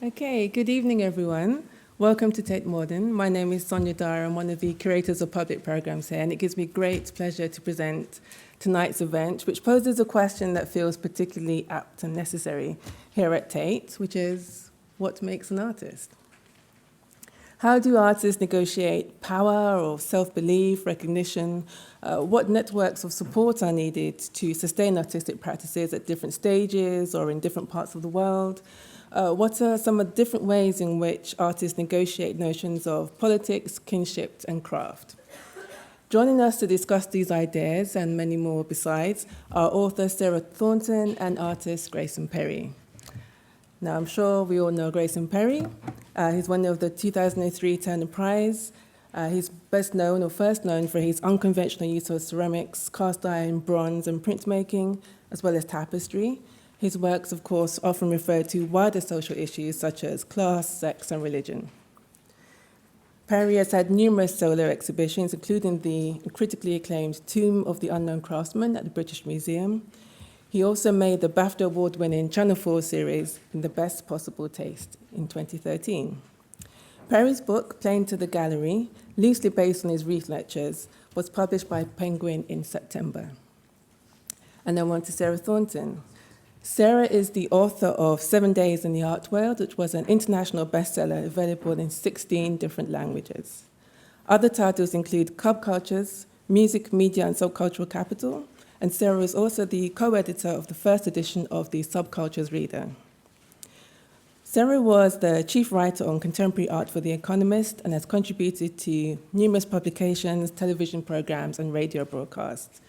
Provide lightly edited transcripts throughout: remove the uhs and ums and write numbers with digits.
Okay, good evening, everyone. Welcome to Tate Modern. My name is Sonia Dyer. I'm one of the curators of public programs here, and it gives me great pleasure to present tonight's event, which poses a question that feels particularly apt and necessary here at Tate, which is, what makes an artist? How do artists negotiate power or self-belief, recognition? What networks of support are needed to sustain artistic practices at different stages or in different parts of the world? What are some of the different ways in which artists negotiate notions of politics, kinship, and craft? Joining us to discuss these ideas and many more besides are author Sarah Thornton and artist Grayson Perry. Now, I'm sure we all know Grayson Perry. He's winner of the 2003 Turner Prize. He's best known or first known for his unconventional use of ceramics, cast iron, bronze, and printmaking, as well as tapestry. His works, of course, often refer to wider social issues such as class, sex, and religion. Perry has had numerous solo exhibitions, including the critically acclaimed Tomb of the Unknown Craftsman at the British Museum. He also made the BAFTA award-winning Channel 4 series In the Best Possible Taste in 2013. Perry's book, Playing to the Gallery, loosely based on his Reef lectures, was published by Penguin in September. And then on to Sarah Thornton. Sarah is the author of 7 Days in the Art World, which was an international bestseller available in 16 different languages. Other titles include Cub Cultures, Music, Media, and Subcultural Capital, and Sarah is also the co-editor of the first edition of the Subcultures Reader. Sarah was the chief writer on contemporary art for The Economist and has contributed to numerous publications, television programs, and radio broadcasts.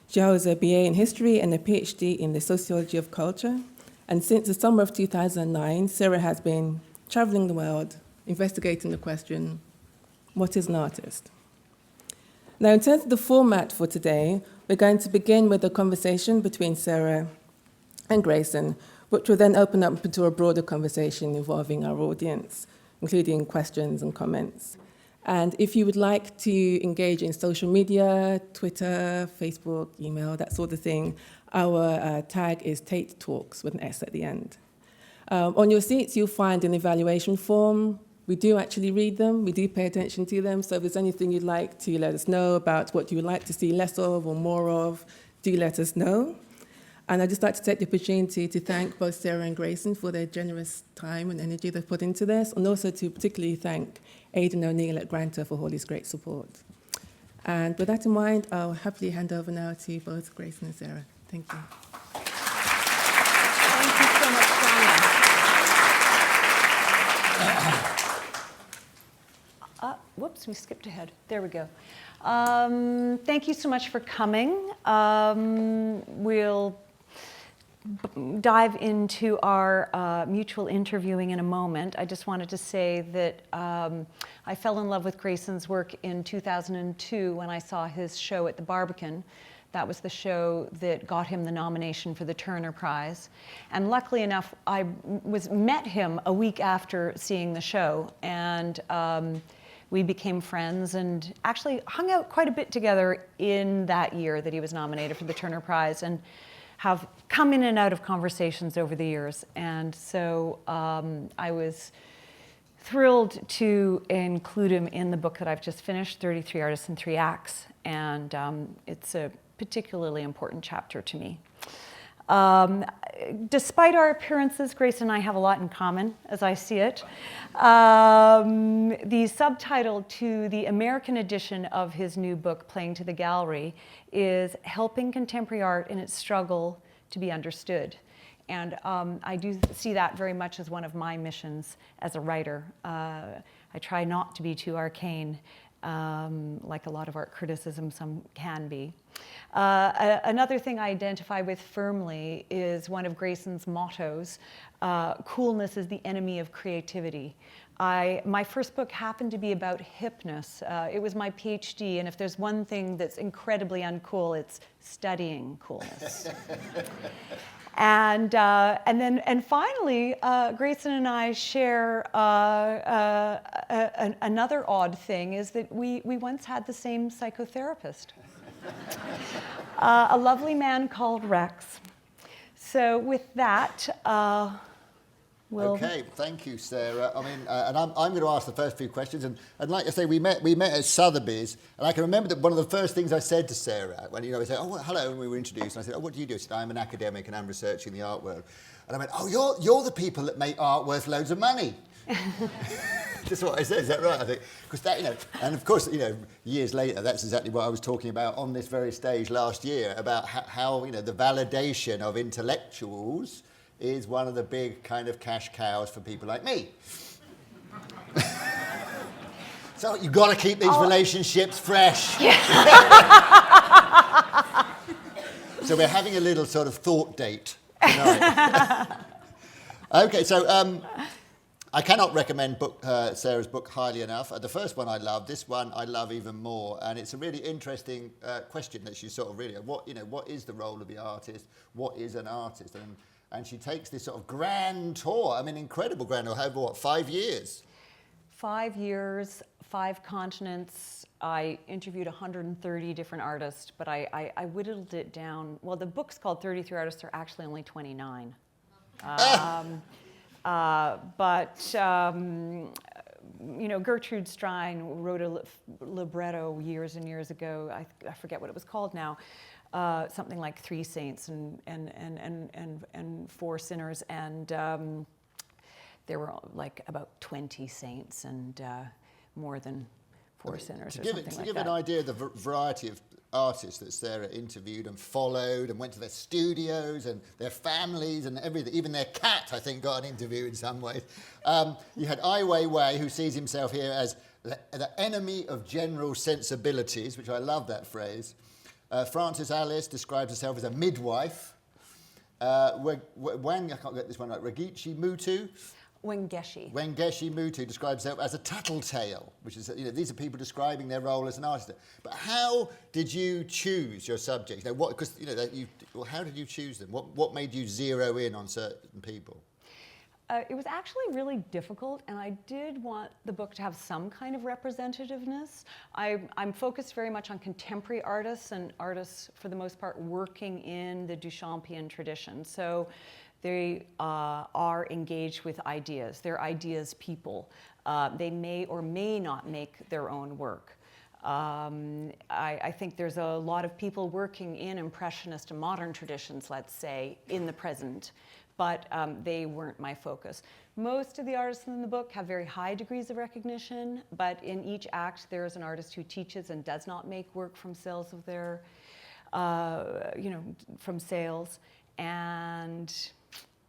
She holds a BA in history and a PhD in the sociology of culture. And since the summer of 2009, Sarah has been traveling the world, investigating the question, what is an artist? Now, in terms of the format for today, we're going to begin with a conversation between Sarah and Grayson, which will then open up into a broader conversation involving our audience, including questions and comments. And if you would like to engage in social media, Twitter, Facebook, email, that sort of thing, our tag is Tate Talks with an S at the end. On your seats, you'll find an evaluation form. We do actually read them. We do pay attention to them. So if there's anything you'd like to let us know about what you would like to see less of or more of, do let us know. And I'd just like to take the opportunity to thank both Sarah and Grayson for their generous time and energy they've put into this, and also to particularly thank Aidan O'Neill at Granta for all his great support. And with that in mind, I'll happily hand over now to both Grayson and Sarah. Thank you. Thank you so much, Sonia. Whoops, we skipped ahead. There we go. Thank you so much for coming. We'll dive into our mutual interviewing in a moment. I just wanted to say that I fell in love with Grayson's work in 2002 when I saw his show at the Barbican. That was the show that got him the nomination for the Turner Prize. And luckily enough, I met him a week after seeing the show, and we became friends and actually hung out quite a bit together in that year that he was nominated for the Turner Prize, and have come in and out of conversations over the years. And so I was thrilled to include him in the book that I've just finished, 33 Artists in 3 Acts. And it's a particularly important chapter to me. Despite our appearances, Grace and I have a lot in common, as I see it. The subtitle to the American edition of his new book, Playing to the Gallery, is Helping Contemporary Art in Its Struggle to be Understood. And I do see that very much as one of my missions as a writer. I try not to be too arcane, like a lot of art criticism some can be. Another thing I identify with firmly is one of Grayson's mottos, coolness is the enemy of creativity. My first book happened to be about hypnosis. It was my PhD, and if there's one thing that's incredibly uncool, it's studying coolness. And finally, Grayson and I share another odd thing, is that we once had the same psychotherapist, a lovely man called Rex. So with that, Okay, thank you, Sarah. I mean, and I'm going to ask the first few questions. And like I say, we met at Sotheby's, and I can remember that one of the first things I said to Sarah when we said, "Oh, well, hello," and we were introduced. And I said, "Oh, what do you do?" She said, "I'm an academic and I'm researching the art world." And I went, "Oh, you're the people that make art worth loads of money." That's what I said. Is that right? I think because that, and of course, years later, that's exactly what I was talking about on this very stage last year about how the validation of intellectuals is one of the big kind of cash cows for people like me. So you've got to keep these relationships fresh. Yeah. So we're having a little sort of thought date tonight. Okay, so I cannot recommend Sarah's book highly enough. The first one I love, this one I love even more, and it's a really interesting question that she sort of really, what is the role of the artist? What is an artist? And she takes this sort of grand tour. I mean, incredible grand tour over 5 years? 5 years, 5 continents. I interviewed 130 different artists, but I whittled it down. Well, the book's called 33 Artists. There are actually only 29. Gertrude Stein wrote a libretto years and years ago. I forget what it was called now. Something like 3 saints and 4 sinners, and there were like about 20 saints and more than 4 sinners or something like that. To give an idea of the variety of artists that Sarah interviewed and followed and went to their studios and their families and everything, even their cat, I think, got an interview in some ways. You had Ai Weiwei, who sees himself here as the enemy of general sensibilities, which I love that phrase. Frances Alÿs describes herself as a midwife. I can't get this one right. Wengeshi Mutu describes herself as a tattletale, which is, these are people describing their role as an artist. But how did you choose your subjects? How did you choose them? What made you zero in on certain people? It was actually really difficult, and I did want the book to have some kind of representativeness. I'm focused very much on contemporary artists and artists, for the most part, working in the Duchampian tradition. So they are engaged with ideas. They're ideas people. They may or may not make their own work. I think there's a lot of people working in Impressionist and modern traditions, let's say, in the present, but they weren't my focus. Most of the artists in the book have very high degrees of recognition, but in each act there is an artist who teaches and does not make work from sales of their, from sales. And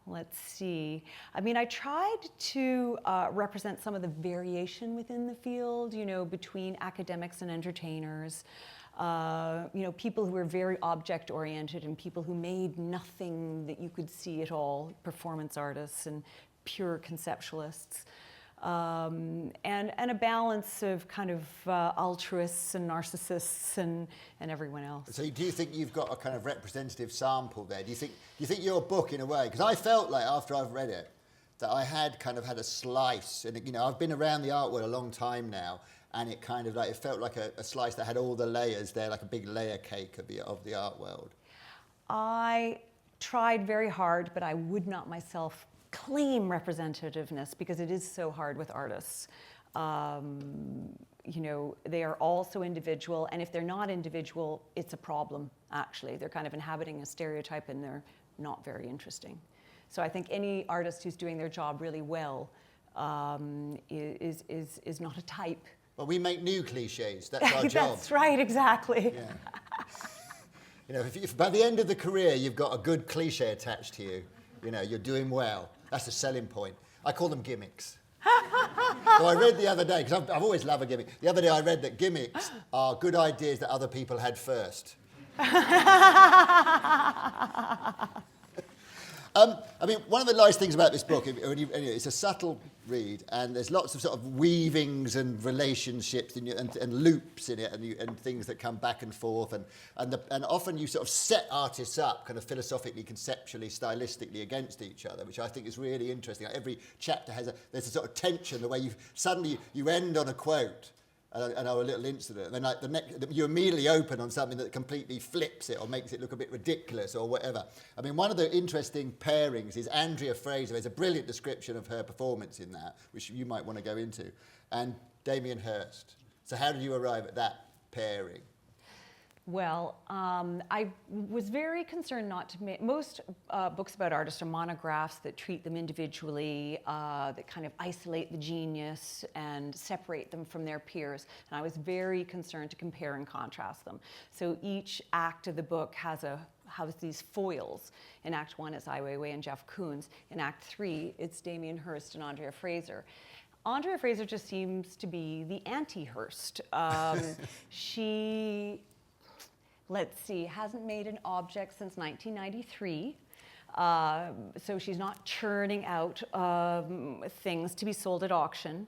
let's see. I mean, I tried to represent some of the variation within the field, between academics and entertainers. People who were very object-oriented and people who made nothing that you could see at all, performance artists and pure conceptualists. And a balance of kind of altruists and narcissists and everyone else. So do you think you've got a kind of representative sample there? Do you think your book, in a way, because I felt like after I've read it, that I had kind of had a slice, and I've been around the art world a long time now, and it kind of like, it felt like a slice that had all the layers there, like a big layer cake of the art world. I tried very hard, but I would not myself claim representativeness because it is so hard with artists. They are all so individual, and if they're not individual, it's a problem, actually. They're kind of inhabiting a stereotype and they're not very interesting. So I think any artist who's doing their job really well is not a type. Well, we make new cliches. That's our job. That's right, exactly. Yeah. If by the end of the career you've got a good cliche attached to you, you're doing well. That's a selling point. I call them gimmicks. So I read the other day, because I've always loved a gimmick. The other day I read that gimmicks are good ideas that other people had first. One of the nice things about this book, it's a subtle read, and there's lots of sort of weavings and relationships and loops in it, and things that come back and forth, and often you sort of set artists up kind of philosophically, conceptually, stylistically against each other, which I think is really interesting. Like every chapter there's a sort of tension, the way you end on a quote. and a little incident, and then like you immediately open on something that completely flips it or makes it look a bit ridiculous or whatever. I mean, one of the interesting pairings is Andrea Fraser. There's a brilliant description of her performance in that, which you might want to go into, and Damien Hirst. So how did you arrive at that pairing? Well, I was very concerned not to make, most books about artists are monographs that treat them individually, that kind of isolate the genius and separate them from their peers. And I was very concerned to compare and contrast them. So each act of the book has these foils. In Act 1, it's Ai Weiwei and Jeff Koons. In Act 3, it's Damien Hirst and Andrea Fraser. Andrea Fraser just seems to be the anti-Hirst. She... Let's see, hasn't made an object since 1993. So she's not churning out things to be sold at auction.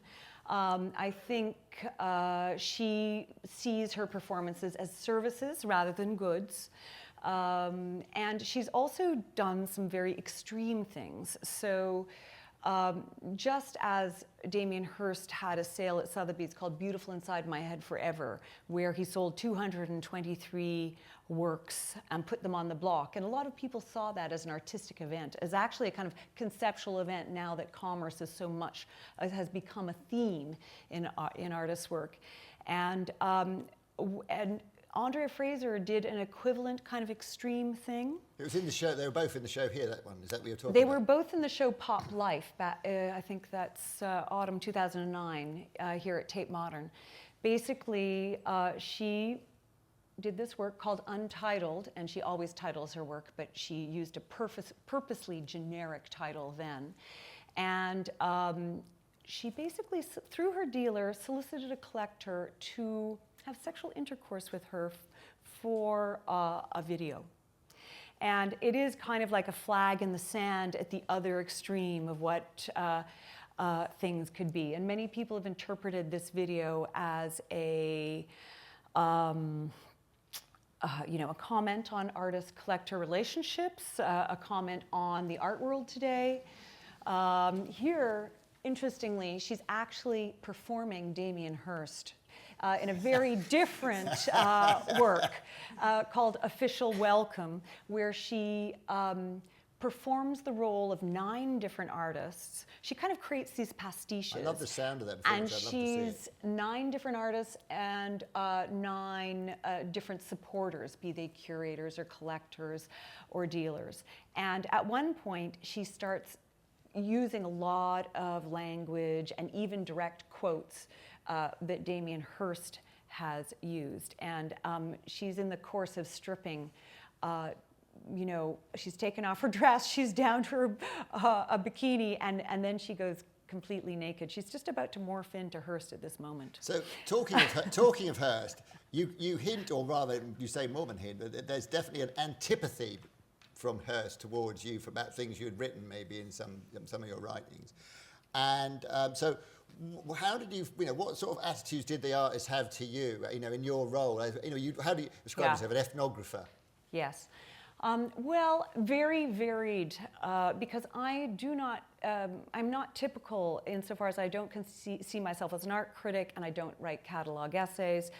I think she sees her performances as services rather than goods. And she's also done some very extreme things. So just as Damien Hirst had a sale at Sotheby's called Beautiful Inside My Head Forever, where he sold 223 works and put them on the block. And a lot of people saw that as an artistic event, as actually a kind of conceptual event now that commerce is so much, has become a theme in artists' work. And Andrea Fraser did an equivalent kind of extreme thing. It was in the show, they were both in the show here, that one. Is that what you're talking about? They were both in the show Pop Life, I think that's autumn 2009 here at Tate Modern. Basically, she did this work called Untitled, and she always titles her work, but she used a purposely generic title then. And she basically, through her dealer, solicited a collector to have sexual intercourse with her for a video. And it is kind of like a flag in the sand at the other extreme of what things could be. And many people have interpreted this video as a comment on artist-collector relationships, a comment on the art world today. Here, interestingly, she's actually performing Damien Hirst in a very different work called Official Welcome, where she performs the role of 9 different artists. She kind of creates these pastiches. I love the sound of them. And she's 9 different artists and 9 different supporters, be they curators or collectors or dealers. And at one point, she starts using a lot of language and even direct quotes that Damien Hirst has used. And she's in the course of stripping, she's taken off her dress, she's down to her a bikini, and then she goes completely naked. She's just about to morph into Hirst at this moment. So talking of Hirst, you hint, or rather you say more than hint, that there's definitely an antipathy from Hirst towards you about things you had written maybe in some of your writings. And so how did you, what sort of attitudes did the artists have to you, in your role? How do you describe yourself, an ethnographer? Yes. Well, very varied, because I do not, I'm not typical insofar as I don't see myself as an art critic, and I don't write catalog essays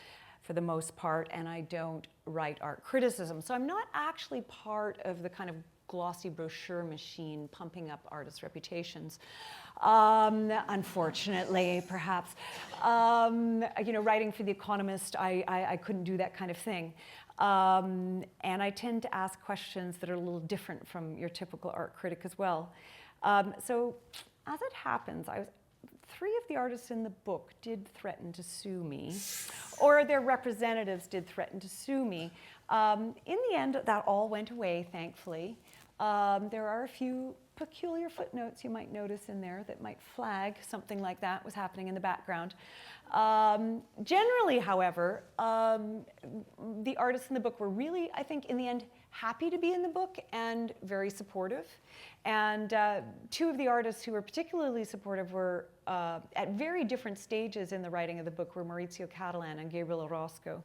for the most part, and I don't write art criticism. So I'm not actually part of the kind of glossy brochure machine pumping up artists' reputations. Unfortunately, perhaps. Writing for The Economist, I couldn't do that kind of thing. And I tend to ask questions that are a little different from your typical art critic as well. So as it happens, 3 of the artists in the book did threaten to sue me, or their representatives did threaten to sue me. In the end, that all went away, thankfully. There are a few peculiar footnotes you might notice in there that might flag something like that was happening in the background. Generally, however, the artists in the book were really, I think, in the end, happy to be in the book and very supportive. And 2 of the artists who were particularly supportive were at very different stages in the writing of the book were Maurizio Catalan and Gabriel Orozco.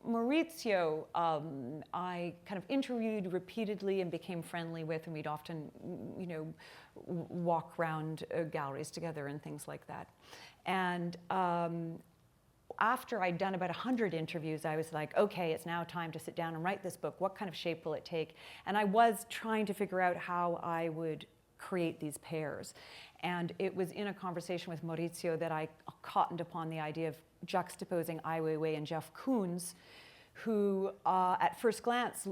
Maurizio, I kind of interviewed repeatedly and became friendly with, and we'd often, walk around galleries together and things like that. And after I'd done about 100 interviews, I was like, okay, it's now time to sit down and write this book. What kind of shape will it take? And I was trying to figure out how I would create these pairs. And it was in a conversation with Maurizio that I cottoned upon the idea of juxtaposing Ai Weiwei and Jeff Koons, who at first glance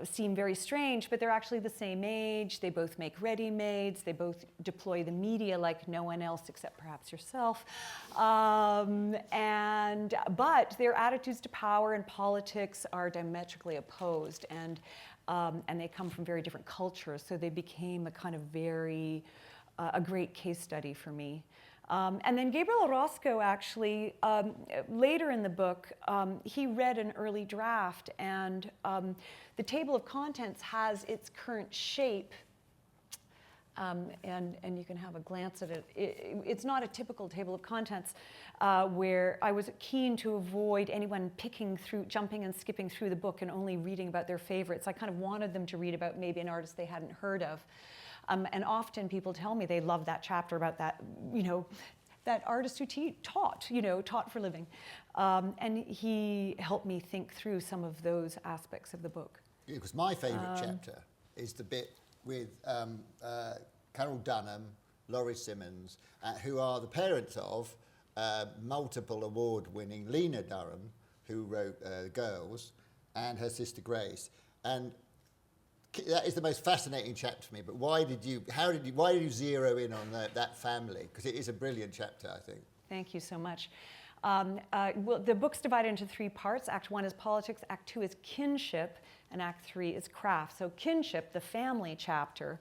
seem very strange, but they're actually the same age. They both make ready-mades. They both deploy the media like no one else except perhaps yourself. But their attitudes to power and politics are diametrically opposed, and they come from very different cultures. So they became a kind of a great case study for me. And then Gabriel Orozco, actually, later in the book, he read an early draft, and the table of contents has its current shape, and you can have a glance at it. It's not a typical table of contents where I was keen to avoid anyone jumping and skipping through the book and only reading about their favorites. I kind of wanted them to read about maybe an artist they hadn't heard of. And often people tell me they love that chapter about that, that artist who taught for a living. And he helped me think through some of those aspects of the book. Because my favourite chapter is the bit with Carol Dunham, Laurie Simmons, who are the parents of multiple award-winning Lena Dunham, who wrote Girls, and her sister Grace. And that is the most fascinating chapter for me. But why did you zero in on that family? Because it is a brilliant chapter, I think. Thank you so much. Well, the book's divided into 3 parts. Act 1 is politics, Act 2 is kinship, and Act 3 is craft. So kinship, the family chapter.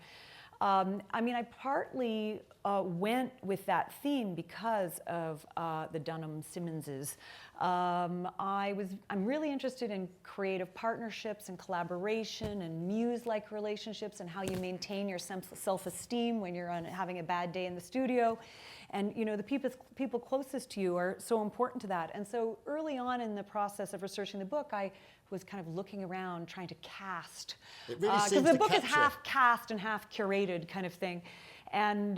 I partly went with that theme because of the Dunham-Simmonses. I'm really interested in creative partnerships and collaboration and muse-like relationships and how you maintain your self-esteem when you're having a bad day in the studio. And the people closest to you are so important to that. And so early on in the process of researching the book, I was kind of looking around trying to cast. It really seems because the to book is capture. half cast and half curated kind of thing. And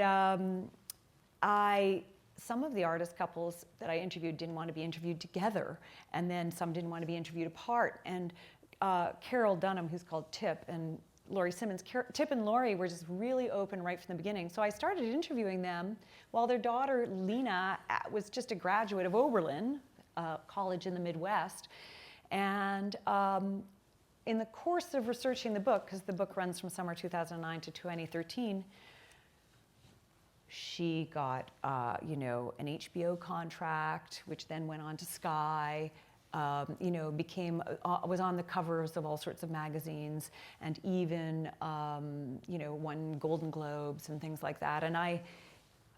some of the artist couples that I interviewed didn't want to be interviewed together, and then some didn't want to be interviewed apart. And Carol Dunham, who's called Tip, and Laurie Simmons, Tip and Laurie were just really open right from the beginning. So I started interviewing them while their daughter, Lena, was just a graduate of Oberlin, college in the Midwest. And in the course of researching the book, because the book runs from summer 2009 to 2013, she got, an HBO contract, which then went on to Sky, was on the covers of all sorts of magazines, and even, won Golden Globes and things like that. And I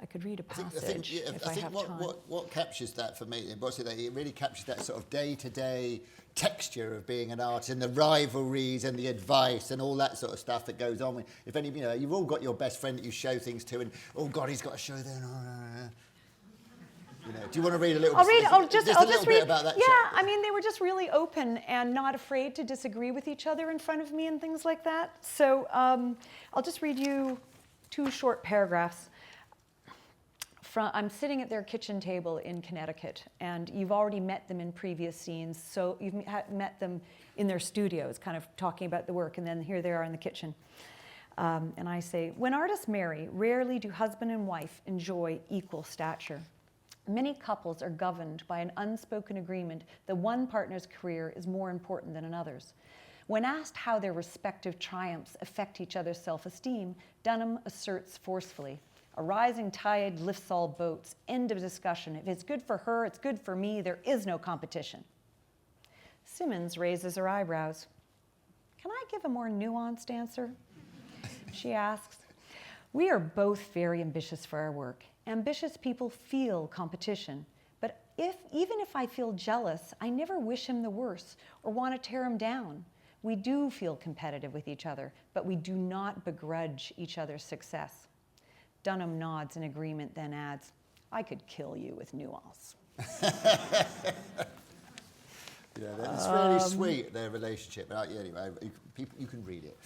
could read a passage if I have time. What captures that for me, it really captures that sort of day-to-day texture of being an artist, and the rivalries and the advice and all that sort of stuff that goes on. If any, you've all got your best friend that you show things to, and oh God, he's got a show there. Do you want to read a little? I'll just read about that. Yeah, they were just really open and not afraid to disagree with each other in front of me and things like that. So I'll just read you 2 short paragraphs. I'm sitting at their kitchen table in Connecticut, and you've already met them in previous scenes, so you've met them in their studios, kind of talking about the work, and then here they are in the kitchen. And I say, when artists marry, rarely do husband and wife enjoy equal stature. Many couples are governed by an unspoken agreement that one partner's career is more important than another's. When asked how their respective triumphs affect each other's self-esteem, Dunham asserts forcefully, a rising tide lifts all boats. End of discussion. If it's good for her, it's good for me. There is no competition. Simmons raises her eyebrows. Can I give a more nuanced answer? She asks. We are both very ambitious for our work. Ambitious people feel competition. But even if I feel jealous, I never wish him the worst or want to tear him down. We do feel competitive with each other, but we do not begrudge each other's success. Dunham nods in agreement, then adds, I could kill you with nuance. It's really sweet, their relationship. Anyway, you can read it.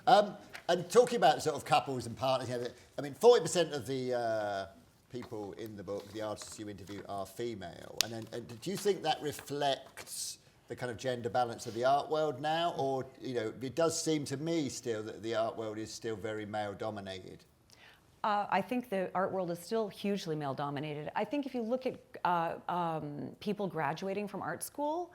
And talking about sort of couples and partners, 40% of the people in the book, the artists you interview, are female. And do you think that reflects the kind of gender balance of the art world now? Or, it does seem to me still that the art world is still very male-dominated. I think the art world is still hugely male-dominated. I think if you look at people graduating from art school,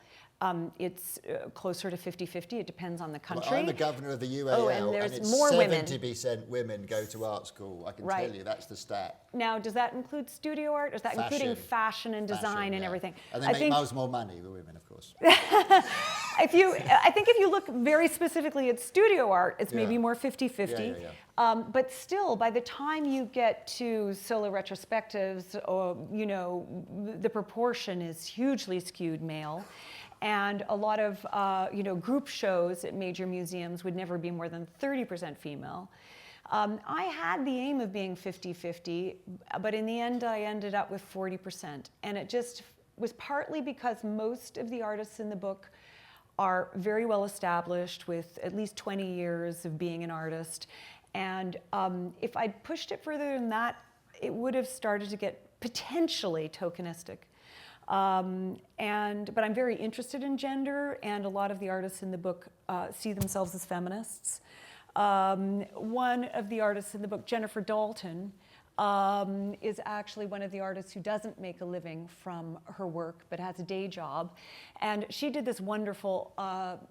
it's closer to 50-50. It depends on the country. Well, I'm the governor of the UAL, and there's it's more 70% women go to art school. I can Right. tell you, that's the stat. Now, does that include studio art? Is that including fashion and design and everything? And they make miles more money, the women, of course. I think if you look very specifically at studio art, it's maybe more 50-50. But still, by the time you get to solo retrospectives, or, the proportion is hugely skewed male. And a lot of, group shows at major museums would never be more than 30% female. I had the aim of being 50-50, but in the end, I ended up with 40%. And it just was partly because most of the artists in the book are very well established with at least 20 years of being an artist. And if I'd pushed it further than that, it would have started to get potentially tokenistic. But I'm very interested in gender, and a lot of the artists in the book see themselves as feminists. One of the artists in the book, Jennifer Dalton, is actually one of the artists who doesn't make a living from her work, but has a day job. And she did this wonderful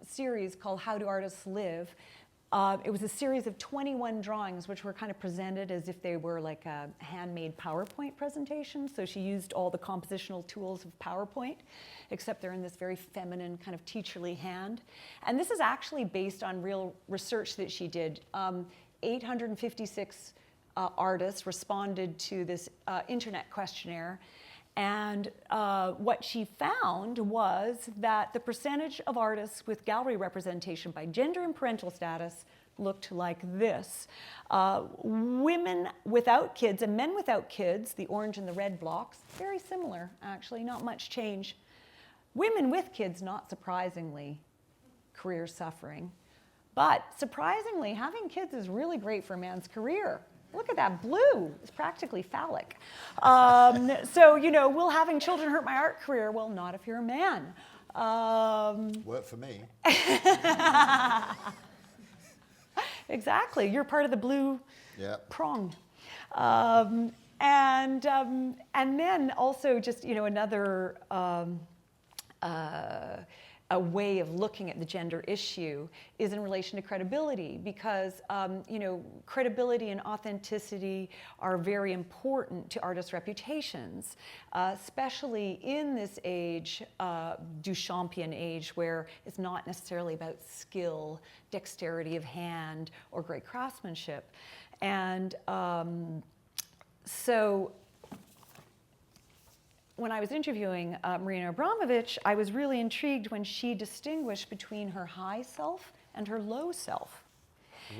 series called How Do Artists Live? It was a series of 21 drawings, which were kind of presented as if they were like a handmade PowerPoint presentation. So she used all the compositional tools of PowerPoint, except they're in this very feminine kind of teacherly hand. And this is actually based on real research that she did. 856 artists responded to this internet questionnaire. And what she found was that the percentage of artists with gallery representation by gender and parental status looked like this. Women without kids and men without kids, the orange and the red blocks, very similar, actually, not much change. Women with kids, not surprisingly, career suffering. But surprisingly, having kids is really great for a man's career. Look at that blue. It's practically phallic. So, will having children hurt my art career? Well, not if you're a man. Work for me. Exactly. You're part of the blue prong. And then also just, another a way of looking at the gender issue is in relation to credibility, because credibility and authenticity are very important to artists' reputations, especially in this age, Duchampian age, where it's not necessarily about skill, dexterity of hand, or great craftsmanship. And so when I was interviewing Marina Abramović, I was really intrigued when she distinguished between her high self and her low self.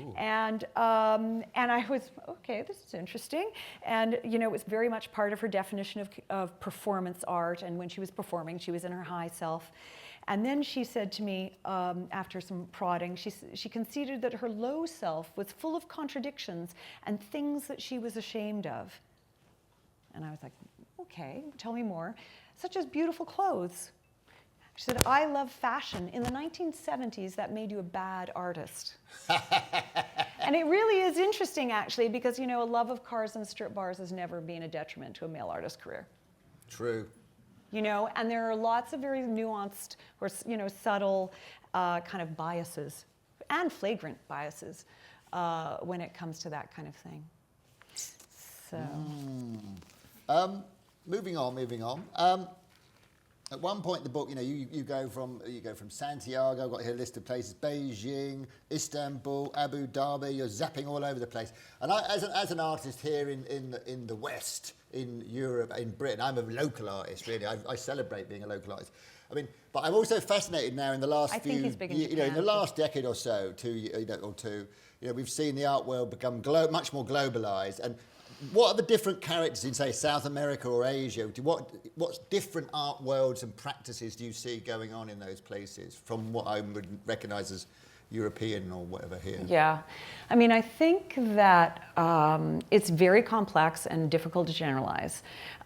Ooh. And I was, okay, this is interesting. And, it was very much part of her definition of performance art. And when she was performing, she was in her high self. And then she said to me, after some prodding, she conceded that her low self was full of contradictions and things that she was ashamed of. And I was like, okay, tell me more. Such as beautiful clothes. She said, I love fashion. In the 1970s, that made you a bad artist. And it really is interesting, actually, because, a love of cars and strip bars has never been a detriment to a male artist's career. True. And there are lots of very nuanced or, subtle kind of biases and flagrant biases when it comes to that kind of thing. So. Moving on. At one point in the book, you go from Santiago. I've got here a list of places: Beijing, Istanbul, Abu Dhabi. You're zapping all over the place. And I, as an artist here in the West, in Europe, in Britain, I'm a local artist. Really, I celebrate being a local artist. But I'm also fascinated now in the last in the last decade or so, we've seen the art world become much more globalized. And what are the different characters in, say, South America or Asia? What different art worlds and practices do you see going on in those places from what I would recognise as, European or whatever here? Yeah. I mean, I think that it's very complex and difficult to generalize.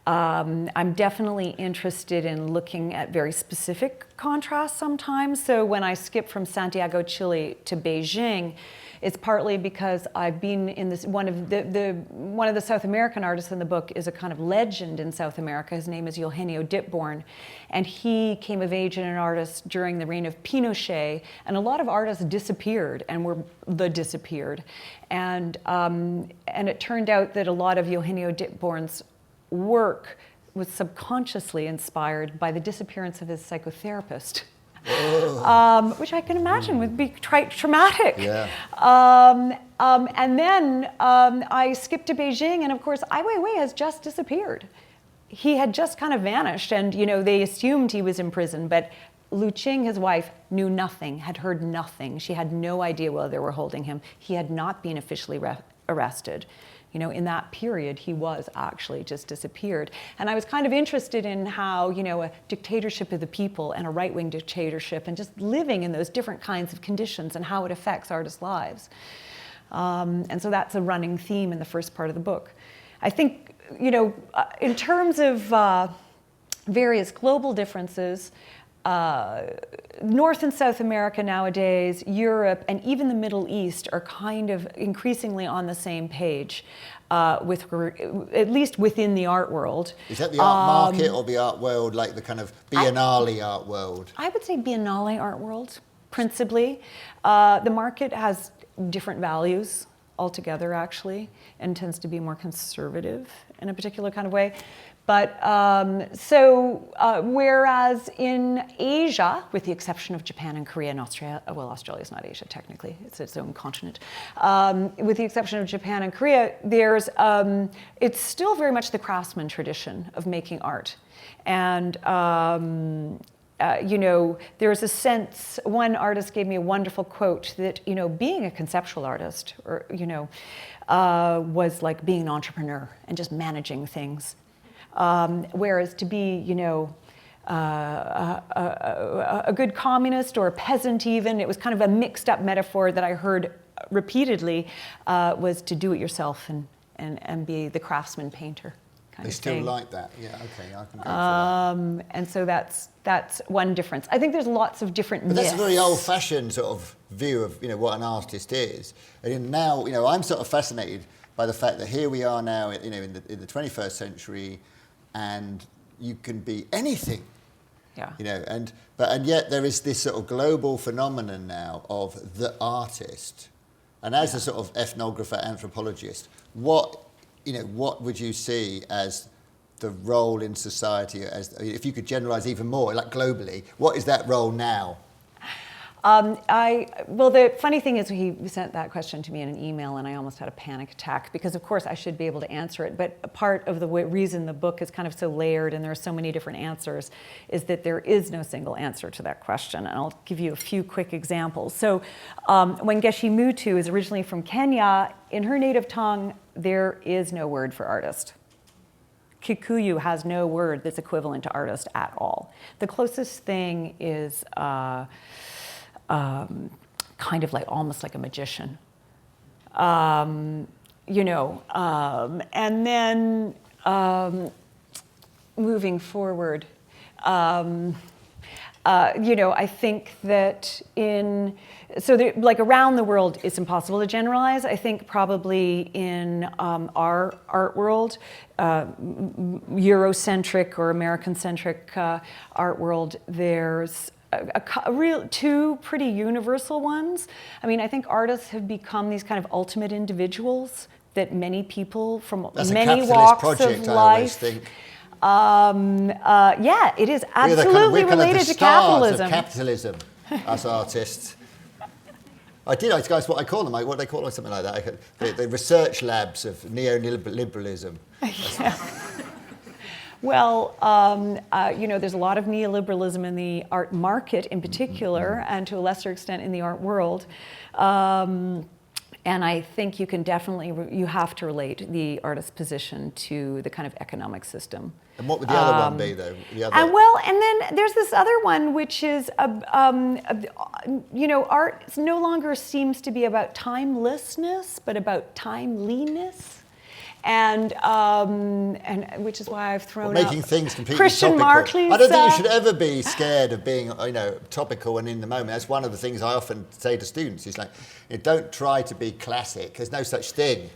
I'm definitely interested in looking at very specific contrasts sometimes. So when I skip from Santiago, Chile to Beijing, it's partly because I've been in this, one of the South American artists in the book is a kind of legend in South America. His name is Eugenio Ditborn, and he came of age as an artist during the reign of Pinochet, and a lot of artists disappeared and were disappeared. And it turned out that a lot of Eugenio Ditborn's work was subconsciously inspired by the disappearance of his psychotherapist. Which I can imagine would be traumatic. Yeah. And then I skipped to Beijing, and of course, Ai Weiwei has just disappeared. He had just kind of vanished, and they assumed he was in prison, but Lu Qing, his wife, knew nothing, had heard nothing. She had no idea where they were holding him. He had not been officially arrested. In that period, he was actually just disappeared. And I was kind of interested in how, a dictatorship of the people and a right-wing dictatorship and just living in those different kinds of conditions and how it affects artists' lives. And so that's a running theme in the first part of the book. I think, in terms of various global differences, North and South America nowadays, Europe, and even the Middle East are kind of increasingly on the same page, at least within the art world. Is that the art market or the art world, like the kind of Biennale art world? I would say Biennale art world, principally. The market has different values altogether, actually, and tends to be more conservative in a particular kind of way. But whereas in Asia, with the exception of Japan and Korea and Australia, well, Australia's not Asia technically, it's its own continent. With the exception of Japan and Korea, it's still very much the craftsman tradition of making art. And there's a sense, one artist gave me a wonderful quote that, being a conceptual artist, or, was like being an entrepreneur and just managing things. Whereas to be, a good communist or a peasant even, it was kind of a mixed up metaphor that I heard repeatedly, was to do it yourself and be the craftsman painter. They still like that, yeah, okay, I can go for that. And so that's one difference. I think there's lots of different myths. But that's a very old-fashioned sort of view of, what an artist is. And now, I'm sort of fascinated by the fact that here we are now, in the 21st century, and you can be anything. Yeah. And yet there is this sort of global phenomenon now of the artist. And as a sort of ethnographer, anthropologist, what would you see as the role in society, if you could generalize even more, like globally, what is that role now? Well, the funny thing is he sent that question to me in an email and I almost had a panic attack because, of course, I should be able to answer it. But a part of the reason the book is kind of so layered and there are so many different answers is that there is no single answer to that question. And I'll give you a few quick examples. So when Geshe Mutu is originally from Kenya, in her native tongue, there is no word for artist. Kikuyu has no word that's equivalent to artist at all. The closest thing is kind of like almost like a magician, and then moving forward, I think that like around the world, it's impossible to generalize. I think probably in our art world, Eurocentric or American-centric art world, there's two pretty universal ones. I mean, I think artists have become these kind of ultimate individuals that many people from many walks of life. I always think. Yeah, it is absolutely related to capitalism. Capitalism, as artists. Guys, what I call them, what do they call them, something like that? The research labs of neoliberalism. Yeah. Well, there's a lot of neoliberalism in the art market in particular, and to a lesser extent in the art world. And I think you can definitely, you have to relate the artist's position to the kind of economic system. And what would the other one be, though? And then there's this other one, which is, art no longer seems to be about timelessness, but about timeliness. And which is why I've thrown making up things completely Christian topical. Marclay. I don't think you should ever be scared of being, topical and in the moment. That's one of the things I often say to students. It's like, don't try to be classic. There's no such thing.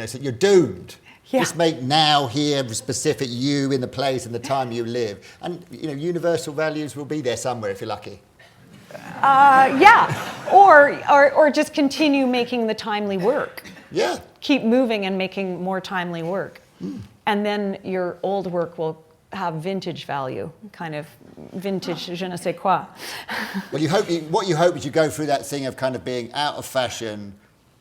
So you're doomed. Yeah. Just make now, here, specific you in the place and the time you live. And, universal values will be there somewhere if you're lucky. Or just continue making the timely work. Yeah. Keep moving and making more timely work. And then your old work will have vintage value, kind of vintage je ne sais quoi. Well, what you hope is you go through that thing of kind of being out of fashion,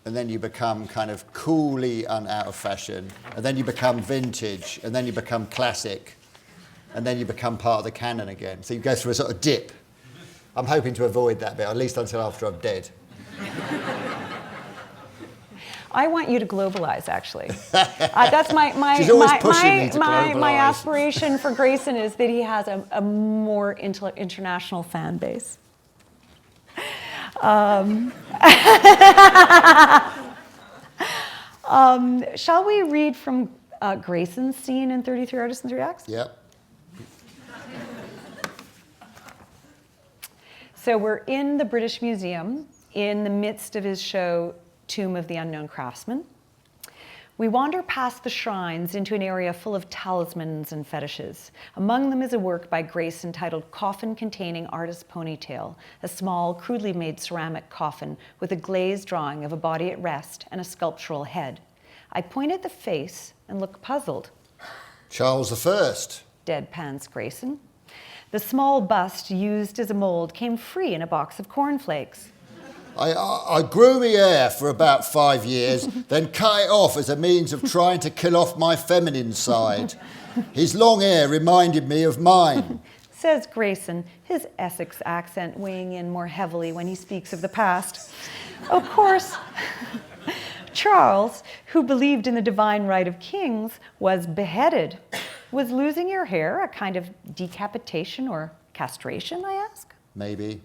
and then you become kind of coolly out of fashion, and then you become vintage, and then you become classic, and then you become part of the canon again. So you go through a sort of dip. I'm hoping to avoid that bit, at least until after I'm dead. I want you to globalize, actually. That's my She's always pushing me to my globalise. aspiration for Grayson is that he has a more international fan base. Shall we read from Grayson's scene in 33 Artists and 3 Acts? Yep. So we're in the British Museum in the midst of his show, Tomb of the Unknown Craftsman. We wander past the shrines into an area full of talismans and fetishes. Among them is a work by Grayson titled Coffin Containing Artist's Ponytail, a small, crudely made ceramic coffin with a glazed drawing of a body at rest and a sculptural head. I point at the face and look puzzled. Charles I. Deadpans Grayson. The small bust used as a mold came free in a box of cornflakes. I grew my hair for about 5 years, then cut it off as a means of trying to kill off my feminine side. His long hair reminded me of mine. Says Grayson, his Essex accent weighing in more heavily when he speaks of the past. Of course, Charles, who believed in the divine right of kings, was beheaded. Was losing your hair a kind of decapitation or castration, I ask? Maybe.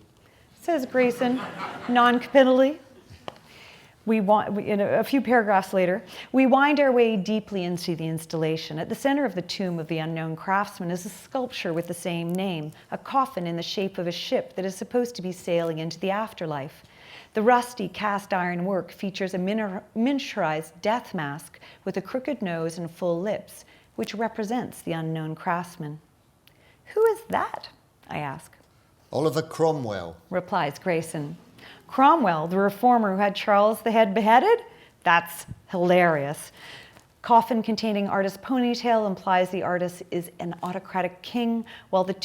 Says Grayson, non-committally. A few paragraphs later, we wind our way deeply into the installation. At the center of the Tomb of the Unknown Craftsman is a sculpture with the same name, a coffin in the shape of a ship that is supposed to be sailing into the afterlife. The rusty cast iron work features a miniaturized death mask with a crooked nose and full lips, which represents the unknown craftsman. Who is that? I ask. Oliver Cromwell. Replies Grayson. Cromwell, the reformer who had Charles the Head beheaded? That's hilarious. Coffin containing artist's ponytail implies the artist is an autocratic king, while this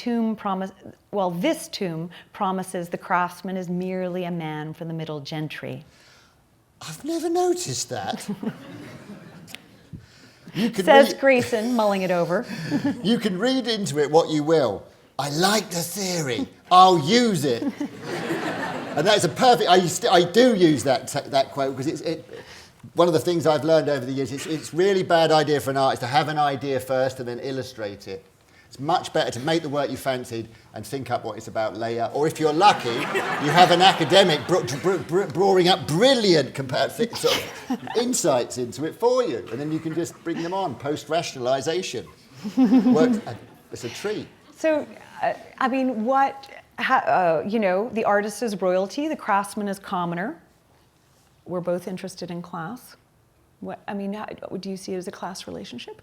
tomb promises the craftsman is merely a man from the middle gentry. I've never noticed that. Says Grayson, mulling it over. You can read into it what you will. I like the theory. I'll use it. And that's a perfect. I do use that quote because it's one of the things I've learned over the years. It's really bad idea for an artist to have an idea first and then illustrate it. It's much better to make the work you fancied and think up what it's about later. Or if you're lucky, you have an academic drawing up brilliant sort of insights into it for you, and then you can just bring them on post-rationalisation. It's a treat. So, the artist is royalty, the craftsman is commoner. We're both interested in class. Do you see it as a class relationship?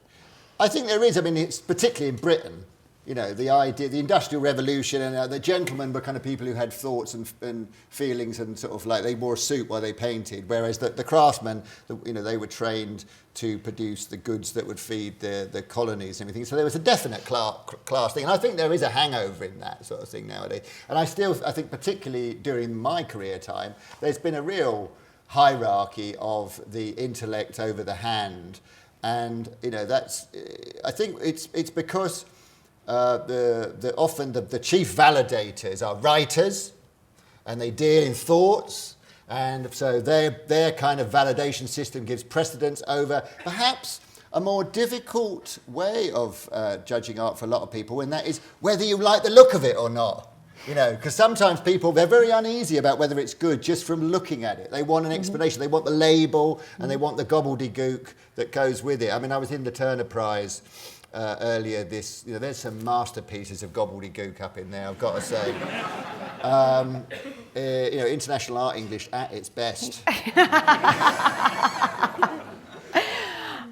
I think there is. It's particularly in Britain. The Industrial Revolution, and the gentlemen were kind of people who had thoughts and feelings, and sort of like they wore a suit while they painted, whereas the craftsmen, they were trained to produce the goods that would feed the colonies and everything. So there was a definite class thing, and I think there is a hangover in that sort of thing nowadays. And I think particularly during my career time, there's been a real hierarchy of the intellect over the hand, and I think it's because often the chief validators are writers, and they deal in thoughts, and so their kind of validation system gives precedence over perhaps a more difficult way of judging art for a lot of people, and that is whether you like the look of it or not. Because sometimes people, they're very uneasy about whether it's good just from looking at it. They want an explanation. They want the label and they want the gobbledygook that goes with it. I mean, I was in the Turner Prize earlier there's some masterpieces of gobbledygook up in there, I've got to say. International art English at its best.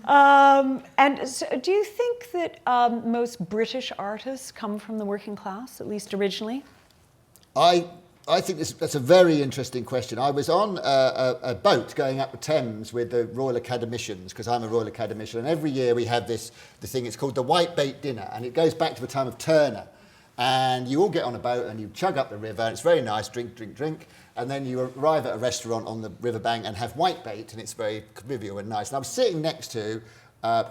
And so do you think that most British artists come from the working class, at least originally? I think that's a very interesting question. I was on a boat going up the Thames with the Royal Academicians, because I'm a Royal Academician, and every year we have the thing, it's called the Whitebait Dinner, and it goes back to the time of Turner. And you all get on a boat and you chug up the river, and it's very nice, drink, drink, drink. And then you arrive at a restaurant on the riverbank and have whitebait, and it's very convivial and nice. And I was sitting next to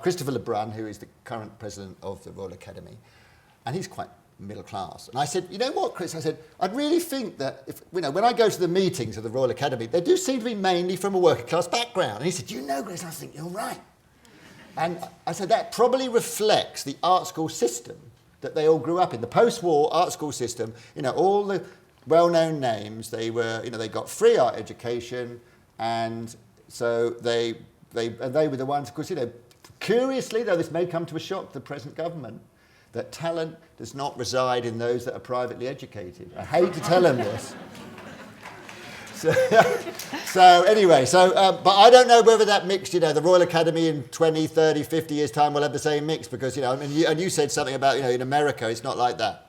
Christopher Lebrun, who is the current president of the Royal Academy, and he's quite middle class. And I said, you know what, Chris? I said, I'd really think that when I go to the meetings of the Royal Academy, they do seem to be mainly from a working class background. And he said, you know, Grace, I think you're right. And I said, that probably reflects the art school system that they all grew up in. The post-war art school system, all the well-known names, they got free art education, and so they were the ones, of course, curiously, though this may come to a shock to the present government, that talent does not reside in those that are privately educated. I hate to tell them this. But I don't know whether that mix, the Royal Academy in 20, 30, 50 years' time will have the same mix, because, and you said something about, in America, it's not like that.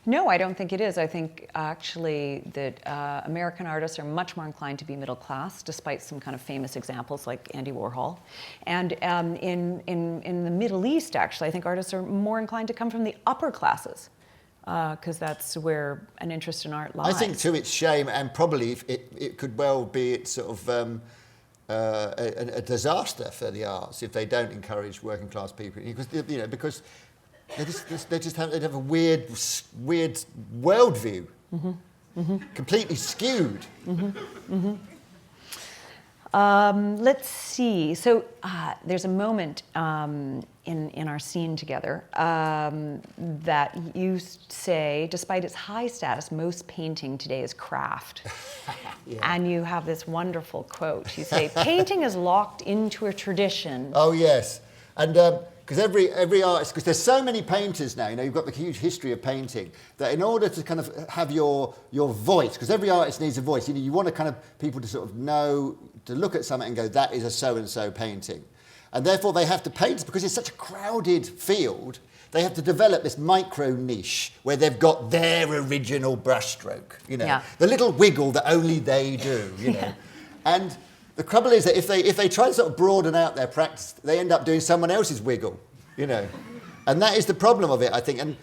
No, I don't think it is. I think actually that American artists are much more inclined to be middle class, despite some kind of famous examples like Andy Warhol. And in the Middle East, actually, I think artists are more inclined to come from the upper classes, because that's where an interest in art lies. I think to its shame, and probably it could well be it's sort of a disaster for the arts if they don't encourage working class people, because they have a weird worldview, completely skewed. Let's see. So there's a moment in our scene together that you say, despite its high status, most painting today is craft. Yeah. And you have this wonderful quote. You say, painting is locked into a tradition. Oh, yes. And because every artist, because there's so many painters now, you've got the huge history of painting, that in order to kind of have your voice, because every artist needs a voice, you want to kind of people to sort of know, to look at something and go, that is a so-and-so painting. And therefore they have to paint, because it's such a crowded field, they have to develop this micro niche where they've got their original brushstroke, the little wiggle that only they do, Yeah. And the trouble is that if they try to sort of broaden out their practice, they end up doing someone else's wiggle, And that is the problem of it, I think. And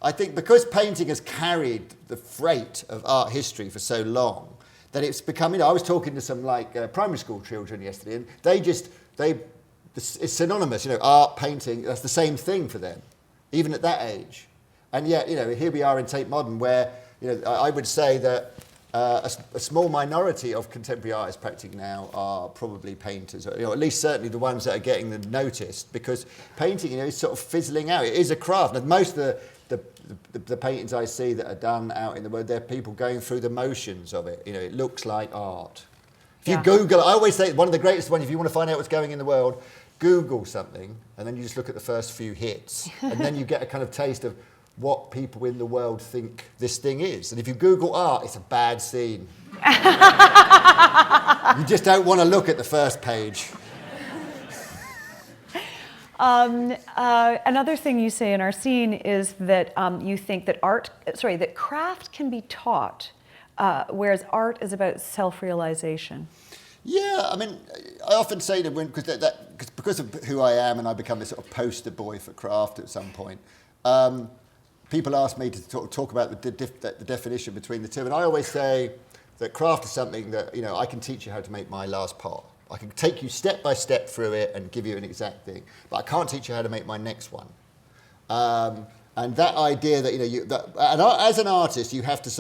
I think because painting has carried the freight of art history for so long, that it's become, I was talking to some primary school children yesterday, and it's synonymous, art, painting, that's the same thing for them, even at that age. And yet, here we are in Tate Modern where, I would say that a small minority of contemporary artists practicing now are probably painters, or at least certainly the ones that are getting noticed, because painting, is sort of fizzling out. It is a craft, and most of the paintings I see that are done out in the world, they're people going through the motions of it. It looks like art. If you Google, I always say one of the greatest ones, if you want to find out what's going in the world, Google something, and then you just look at the first few hits, and then you get a kind of taste of what people in the world think this thing is. And if you Google art, it's a bad scene. You just don't want to look at the first page. Another thing you say in our scene is that you think that that craft can be taught, whereas art is about self-realization. Yeah, I mean, I often say that because of who I am, and I become this sort of poster boy for craft at some point. People ask me to talk about the definition between the two, and I always say that craft is something that I can teach you how to make my last pot. I can take you step by step through it and give you an exact thing, but I can't teach you how to make my next one. And that idea that and as an artist, you have to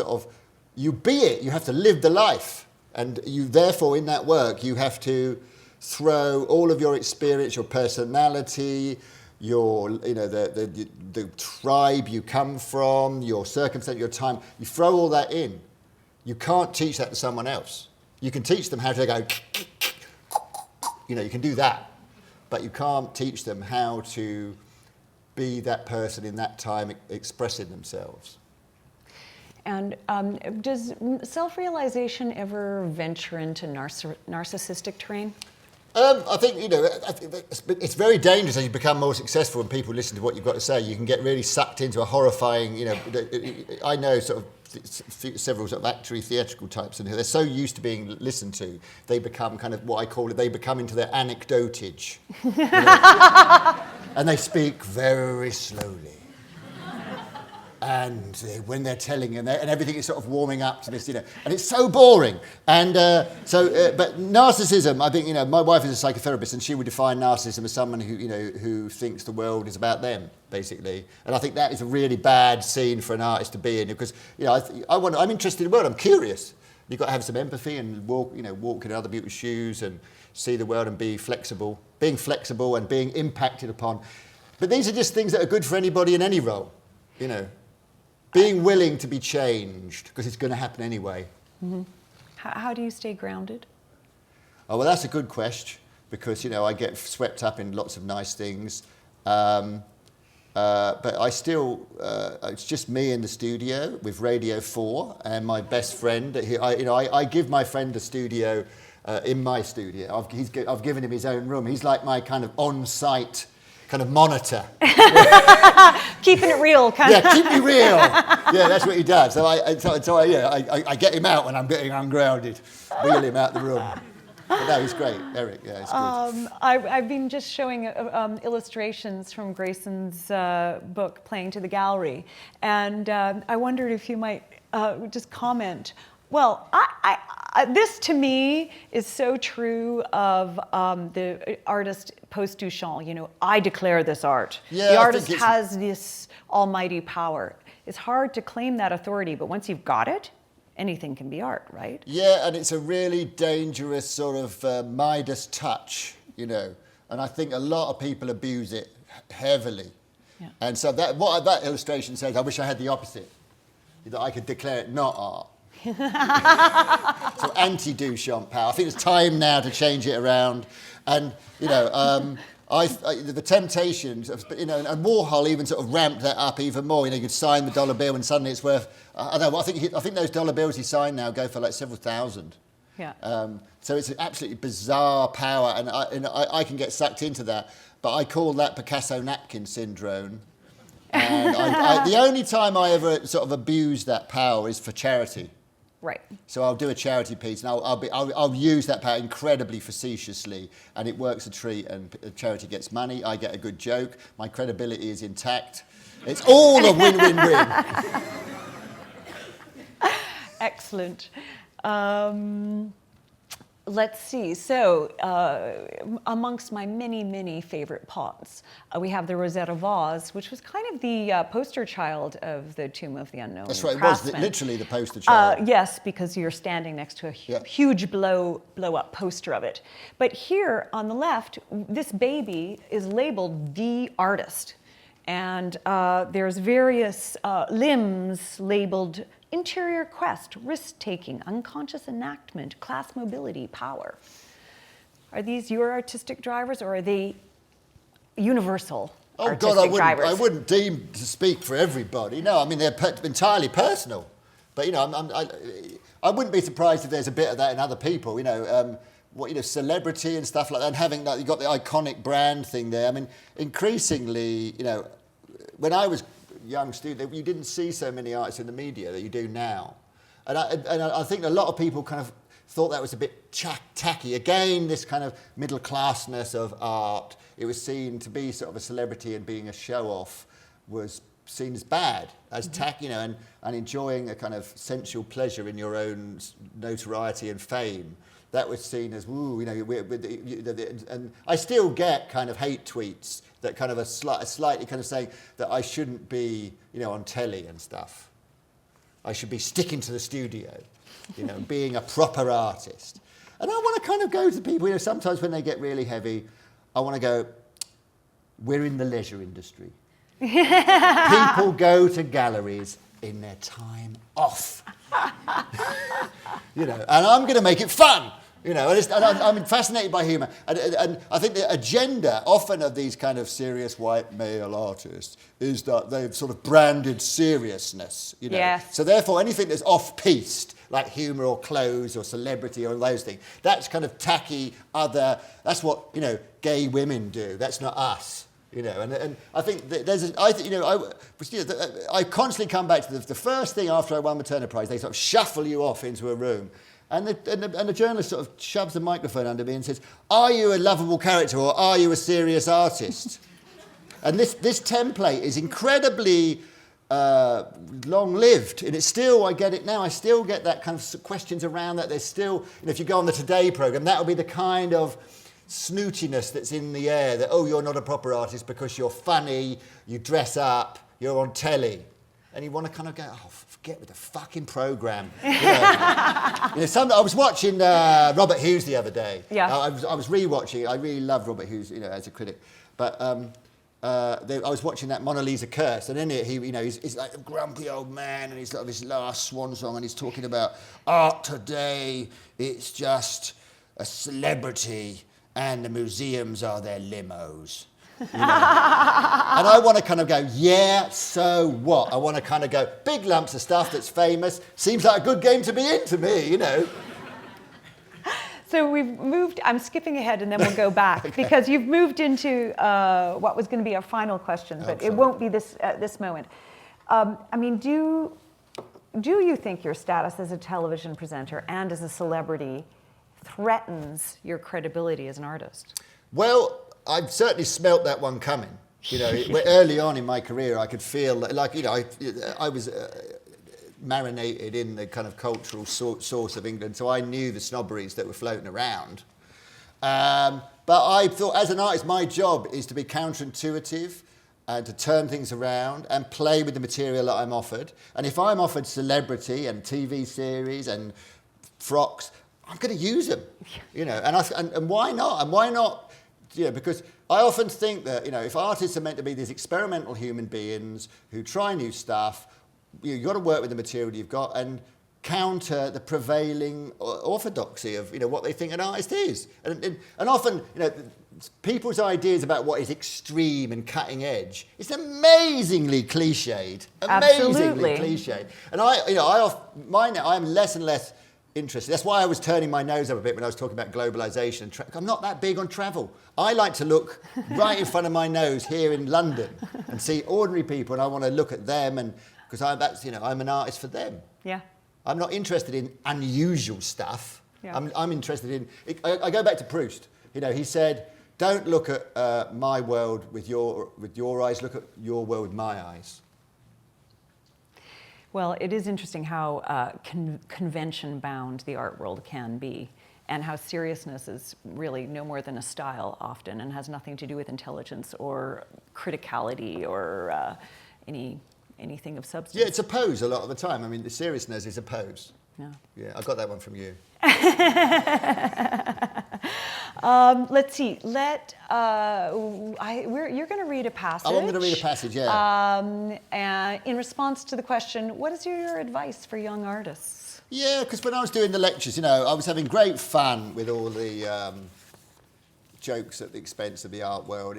you have to live the life, and you therefore in that work you have to throw all of your experience, your personality, your, the tribe you come from, your circumstance, your time. You throw all that in. You can't teach that to someone else. You can teach them how to go, you can do that, but you can't teach them how to be that person in that time expressing themselves. And does self-realization ever venture into narcissistic terrain? I think, it's very dangerous as you become more successful and people listen to what you've got to say. You can get really sucked into a horrifying, I know sort of several sort of actually theatrical types, and they're so used to being listened to, they become kind of what I call it, they become into their anecdotage. And they speak very slowly. And when they're telling, and everything is sort of warming up to this, and it's so boring. And but narcissism, I think, my wife is a psychotherapist, and she would define narcissism as someone who thinks the world is about them, basically. And I think that is a really bad scene for an artist to be in, because I'm interested in the world. I'm curious. You've got to have some empathy and walk in other people's shoes and see the world and be flexible. Being flexible and being impacted upon. But these are just things that are good for anybody in any role, Being willing to be changed, because it's going to happen anyway. Mm-hmm. How do you stay grounded? Oh, well, that's a good question, because, I get swept up in lots of nice things. But I still, it's just me in the studio with Radio 4 and my best friend. I give my friend a studio in my studio. I've given him his own room. He's like my kind of on-site kind of monitor. Keeping it real, kind of. Yeah, keep me real. Yeah, that's what he does. So I get him out when I'm getting ungrounded, wheel him out the room. But no, he's great, Eric. Yeah, it's good. I've been just showing illustrations from Grayson's book, Playing to the Gallery, and I wondered if you might just comment. Well, this to me is so true of the artist post-Duchamp. I declare this art. Yeah, the artist has this almighty power. It's hard to claim that authority, but once you've got it, anything can be art, right? Yeah, and it's a really dangerous sort of Midas touch, And I think a lot of people abuse it heavily. Yeah. And so what that illustration says, I wish I had the opposite, that I could declare it not art. So anti-Duchamp power. I think it's time now to change it around. And, the temptations of, and Warhol even sort of ramped that up even more. You could sign the dollar bill and suddenly it's worth, I don't know, I think those dollar bills he signed now go for like several thousand. Yeah. So it's an absolutely bizarre power, and I can get sucked into that. But I call that Picasso napkin syndrome. And the only time I ever sort of abuse that power is for charity. Right. So I'll do a charity piece, and I'll use that power incredibly facetiously, and it works a treat. And the charity gets money. I get a good joke. My credibility is intact. It's all a win-win-win. Excellent. Let's see. So, amongst my many, many favorite pots, we have the Rosetta vase, which was kind of the poster child of the Tomb of the Unknown. That's right. It was literally the poster child. Yes, because you're standing next to a huge blow-up poster of it. But here on the left, this baby is labeled the artist, and there's various limbs labeled interior quest, risk-taking, unconscious enactment, class mobility, power. Are these your artistic drivers, or are they universal artistic drivers? I wouldn't deem to speak for everybody. No, I mean, they're entirely personal. But, I wouldn't be surprised if there's a bit of that in other people, celebrity and stuff like that, and having that, you've got the iconic brand thing there. I mean, increasingly, when I was young student, you didn't see so many artists in the media that you do now. And I think a lot of people kind of thought that was a bit tacky. Again, this kind of middle classness of art, it was seen to be sort of a celebrity, and being a show-off was seen as bad, as tacky, and enjoying a kind of sensual pleasure in your own notoriety and fame. That was seen as, and I still get kind of hate tweets that kind of slightly kind of saying that I shouldn't be, on telly and stuff. I should be sticking to the studio, being a proper artist. And I want to kind of go to people, sometimes when they get really heavy, I want to go, we're in the leisure industry. People go to galleries in their time off. And I'm going to make it fun. And I'm fascinated by humour. And I think the agenda often of these kind of serious white male artists is that they've sort of branded seriousness. Yes. So therefore anything that's off-piste, like humour or clothes or celebrity or those things, that's kind of tacky, other, that's what, gay women do. That's not us. And I think that I constantly come back to the first thing after I won the Turner Prize, they sort of shuffle you off into a room. And the journalist sort of shoves the microphone under me and says, are you a lovable character or are you a serious artist? And this template is incredibly long-lived. And it's still, I get it now, I still get that kind of questions around that. There's still, if you go on the Today programme, that will be the kind of snootiness that's in the air, that, oh, you're not a proper artist because you're funny, you dress up, you're on telly. And you want to kind of go, oh, forget with the fucking programme. I was watching Robert Hughes the other day. Yeah. I was re-watching. I really love Robert Hughes, as a critic. But I was watching that Mona Lisa Curse, and in it, he's like a grumpy old man, and he's got this last swan song, and he's talking about art today. It's just a celebrity, and the museums are their limos. And I want to kind of go, yeah, so what? I want to kind of go, big lumps of stuff that's famous. Seems like a good game to be in to me, So we've moved, I'm skipping ahead and then we'll go back Okay. because you've moved into what was going to be our final question, but it won't be this moment. Do you think your status as a television presenter and as a celebrity threatens your credibility as an artist? Well, I've certainly smelt that one coming. Early on in my career, I could feel I was marinated in the kind of cultural source of England, so I knew the snobberies that were floating around. But I thought, as an artist, my job is to be counterintuitive and to turn things around and play with the material that I'm offered. And if I'm offered celebrity and TV series and frocks, I'm going to use them. And why not? And why not? Because I often think that, if artists are meant to be these experimental human beings who try new stuff, you've got to work with the material you've got and counter the prevailing orthodoxy of, what they think an artist is. And often, people's ideas about what is extreme and cutting edge, it's amazingly cliched. Amazingly cliched. And I'm less and less interested. That's why I was turning my nose up a bit when I was talking about globalisation. I'm not that big on travel. I like to look right in front of my nose here in London and see ordinary people, and I want to look at them, and because I'm an artist for them. Yeah. I'm not interested in unusual stuff. Yeah. I'm interested in. I go back to Proust. He said, "Don't look at my world with your eyes. Look at your world with my eyes." Well, it is interesting how convention-bound the art world can be, and how seriousness is really no more than a style often, and has nothing to do with intelligence or criticality or anything of substance. Yeah, it's a pose a lot of the time. I mean, the seriousness is a pose. Yeah. Yeah, I got that one from you. Let's see. You're going to read a passage. Oh, I'm going to read a passage, yeah. And in response to the question, what is your advice for young artists? Yeah, because when I was doing the lectures, I was having great fun with all the jokes at the expense of the art world,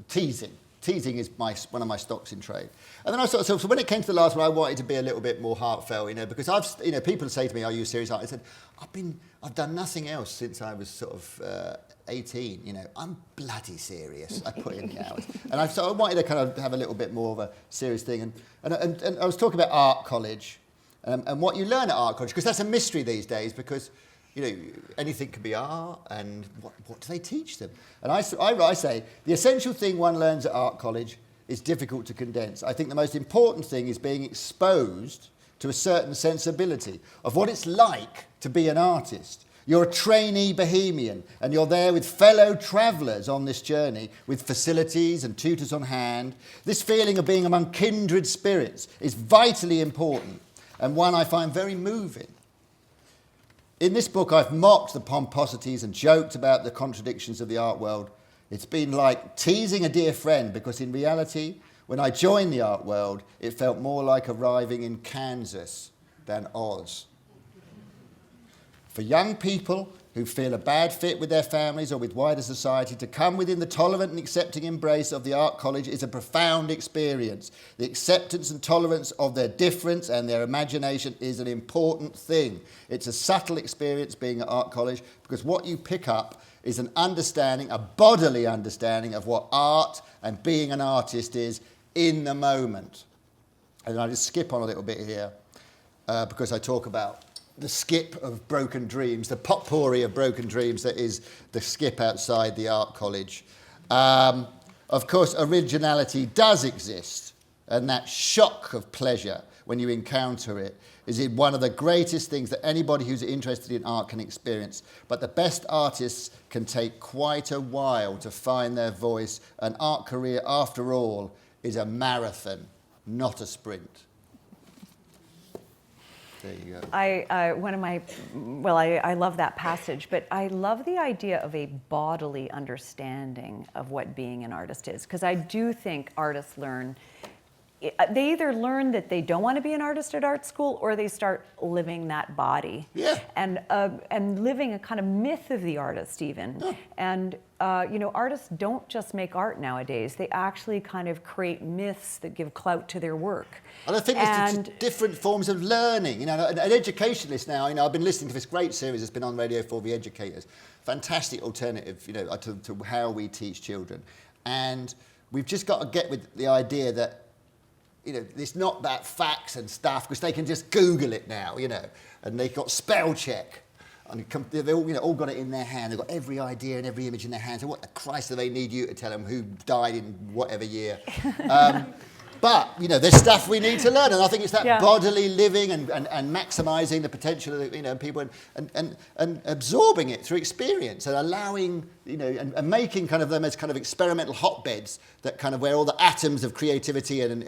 teasing. Teasing is one of my stocks in trade. And then so when it came to the last one, I wanted to be a little bit more heartfelt, because people say to me, "Are you a serious artist?" I said, I've done nothing else since I was sort of 18. I'm bloody serious. I put in the hours, and I wanted to kind of have a little bit more of a serious thing. And I was talking about art college, and what you learn at art college, because that's a mystery these days, because anything can be art, and what do they teach them? And I say, the essential thing one learns at art college is difficult to condense. I think the most important thing is being exposed to a certain sensibility of what it's like to be an artist. You're a trainee bohemian, and you're there with fellow travellers on this journey, with facilities and tutors on hand. This feeling of being among kindred spirits is vitally important, and one I find very moving. In this book, I've mocked the pomposities and joked about the contradictions of the art world. It's been like teasing a dear friend, because in reality, when I joined the art world, it felt more like arriving in Kansas than Oz. For young people who feel a bad fit with their families or with wider society, to come within the tolerant and accepting embrace of the art college is a profound experience. The acceptance and tolerance of their difference and their imagination is an important thing. It's a subtle experience being at art college, because what you pick up is an understanding, a bodily understanding of what art and being an artist is in the moment. And I just skip on a little bit here because I talk about the skip of broken dreams, the potpourri of broken dreams that is the skip outside the art college. Of course, originality does exist, and that shock of pleasure when you encounter it is one of the greatest things that anybody who's interested in art can experience. But the best artists can take quite a while to find their voice. An art career, after all, is a marathon, not a sprint. There you go. I love that passage, but I love the idea of a bodily understanding of what being an artist is, because I do think artists they either learn that they don't want to be an artist at art school, or they start living that body. Yeah. And living a kind of myth of the artist even. Yeah. And artists don't just make art nowadays. They actually kind of create myths that give clout to their work. And I think there's different forms of learning. An educationalist now, I've been listening to this great series that's been on Radio 4, The Educators. Fantastic alternative, to how we teach children. And we've just got to get with the idea that it's not about facts and stuff, because they can just Google it now, and they've got spell check. And they've all got it in their hand. They've got every idea and every image in their hand. So what the Christ do they need you to tell them who died in whatever year? But, there's stuff we need to learn. And I think it's that bodily living and maximising the potential of people and absorbing it through experience and allowing, and making kind of them as kind of experimental hotbeds that kind of where all the atoms of creativity and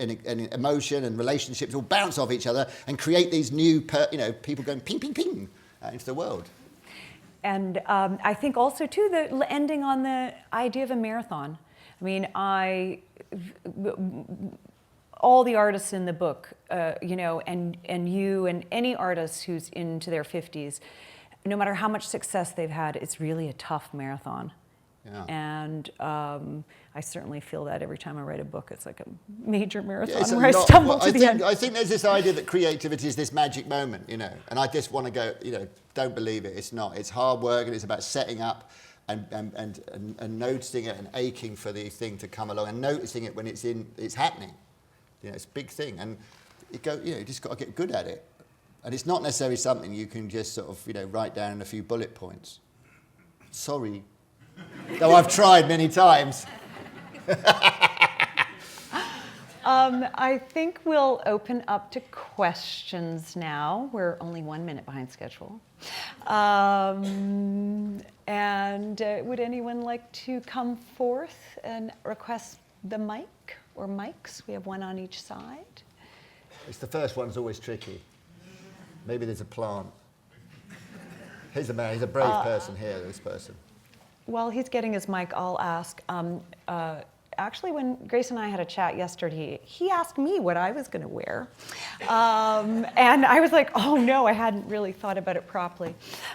emotion and relationships all bounce off each other and create these new, people going ping, ping, ping out into the world. And I think also, too, the ending on the idea of a marathon. I mean, all the artists in the book, and you and any artist who's into their 50s, no matter how much success they've had, it's really a tough marathon. Yeah. And I certainly feel that every time I write a book. It's like a major marathon where I stumble to the end. I think there's this idea that creativity is this magic moment, and I just want to go, don't believe it. It's not. It's hard work, and it's about setting up and noticing it and aching for the thing to come along and noticing it when it's happening. It's a big thing, and you just got to get good at it. And it's not necessarily something you can just sort of, write down in a few bullet points. Sorry. Though I've tried many times. I think we'll open up to questions now. We're only 1 minute behind schedule. And would anyone like to come forth and request the mic or mics? We have one on each side. It's the first one's always tricky. Maybe there's a plant. Here's a man. He's a brave person here, this person. While he's getting his mic, I'll ask. Actually, when Grace and I had a chat yesterday, he asked me what I was going to wear. And I was like, oh no, I hadn't really thought about it properly.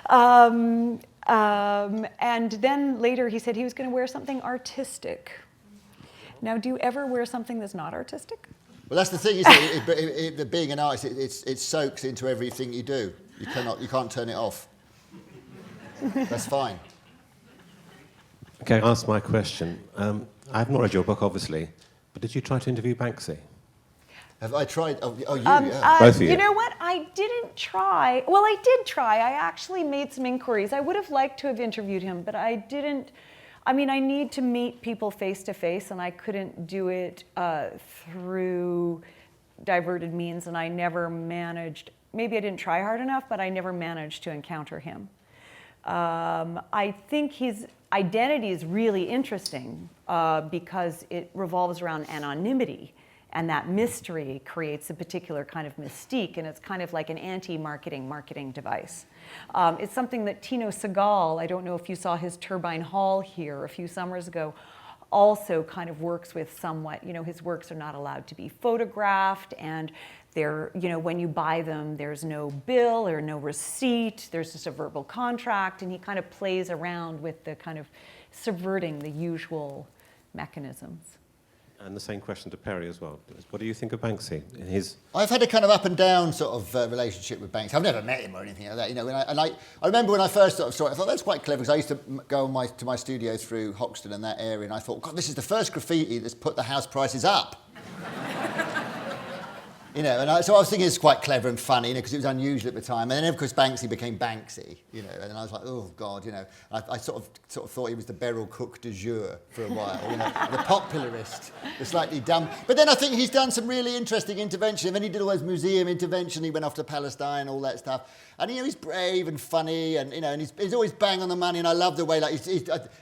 And then later he said he was going to wear something artistic. Now, do you ever wear something that's not artistic? Well, that's the thing, isn't it? Being an artist, it soaks into everything you do. You can't turn it off. That's fine. Okay, I'll ask my question. I have not read your book, obviously, but did you try to interview Banksy? Have I tried? Oh, you, Both of you. You know what? I didn't try. Well, I did try. I actually made some inquiries. I would have liked to have interviewed him, but I didn't. I mean, I need to meet people face to face, and I couldn't do it through diverted means, and I never managed. Maybe I didn't try hard enough, but I never managed to encounter him. I think his identity is really interesting because it revolves around anonymity And that mystery creates a particular kind of mystique, and it's kind of like an marketing device. It's something that Tino Segal, I don't know if you saw his Turbine Hall here a few summers ago, also kind of works with somewhat. His works are not allowed to be photographed, and they're, when you buy them, there's no bill or no receipt, there's just a verbal contract, and he kind of plays around with the kind of subverting the usual mechanisms. And the same question to Perry as well. What do you think of Banksy in his... I've had a kind of up and down sort of relationship with Banksy. I've never met him or anything like that, I remember when I first sort of saw it, I thought that's quite clever, because I used to go to my studio through Hoxton and that area, and I thought, God, this is the first graffiti that's put the house prices up. So I was thinking it's quite clever and funny, because it was unusual at the time. And then, of course, Banksy became Banksy, and then I was like, oh, God, I sort of thought he was the Beryl Cook du jour for a while, the popularist, the slightly dumb. But then I think he's done some really interesting intervention. And then he did all those museum intervention, he went off to Palestine, all that stuff. And, he's brave and funny, and, and he's always bang on the money, and I love the way,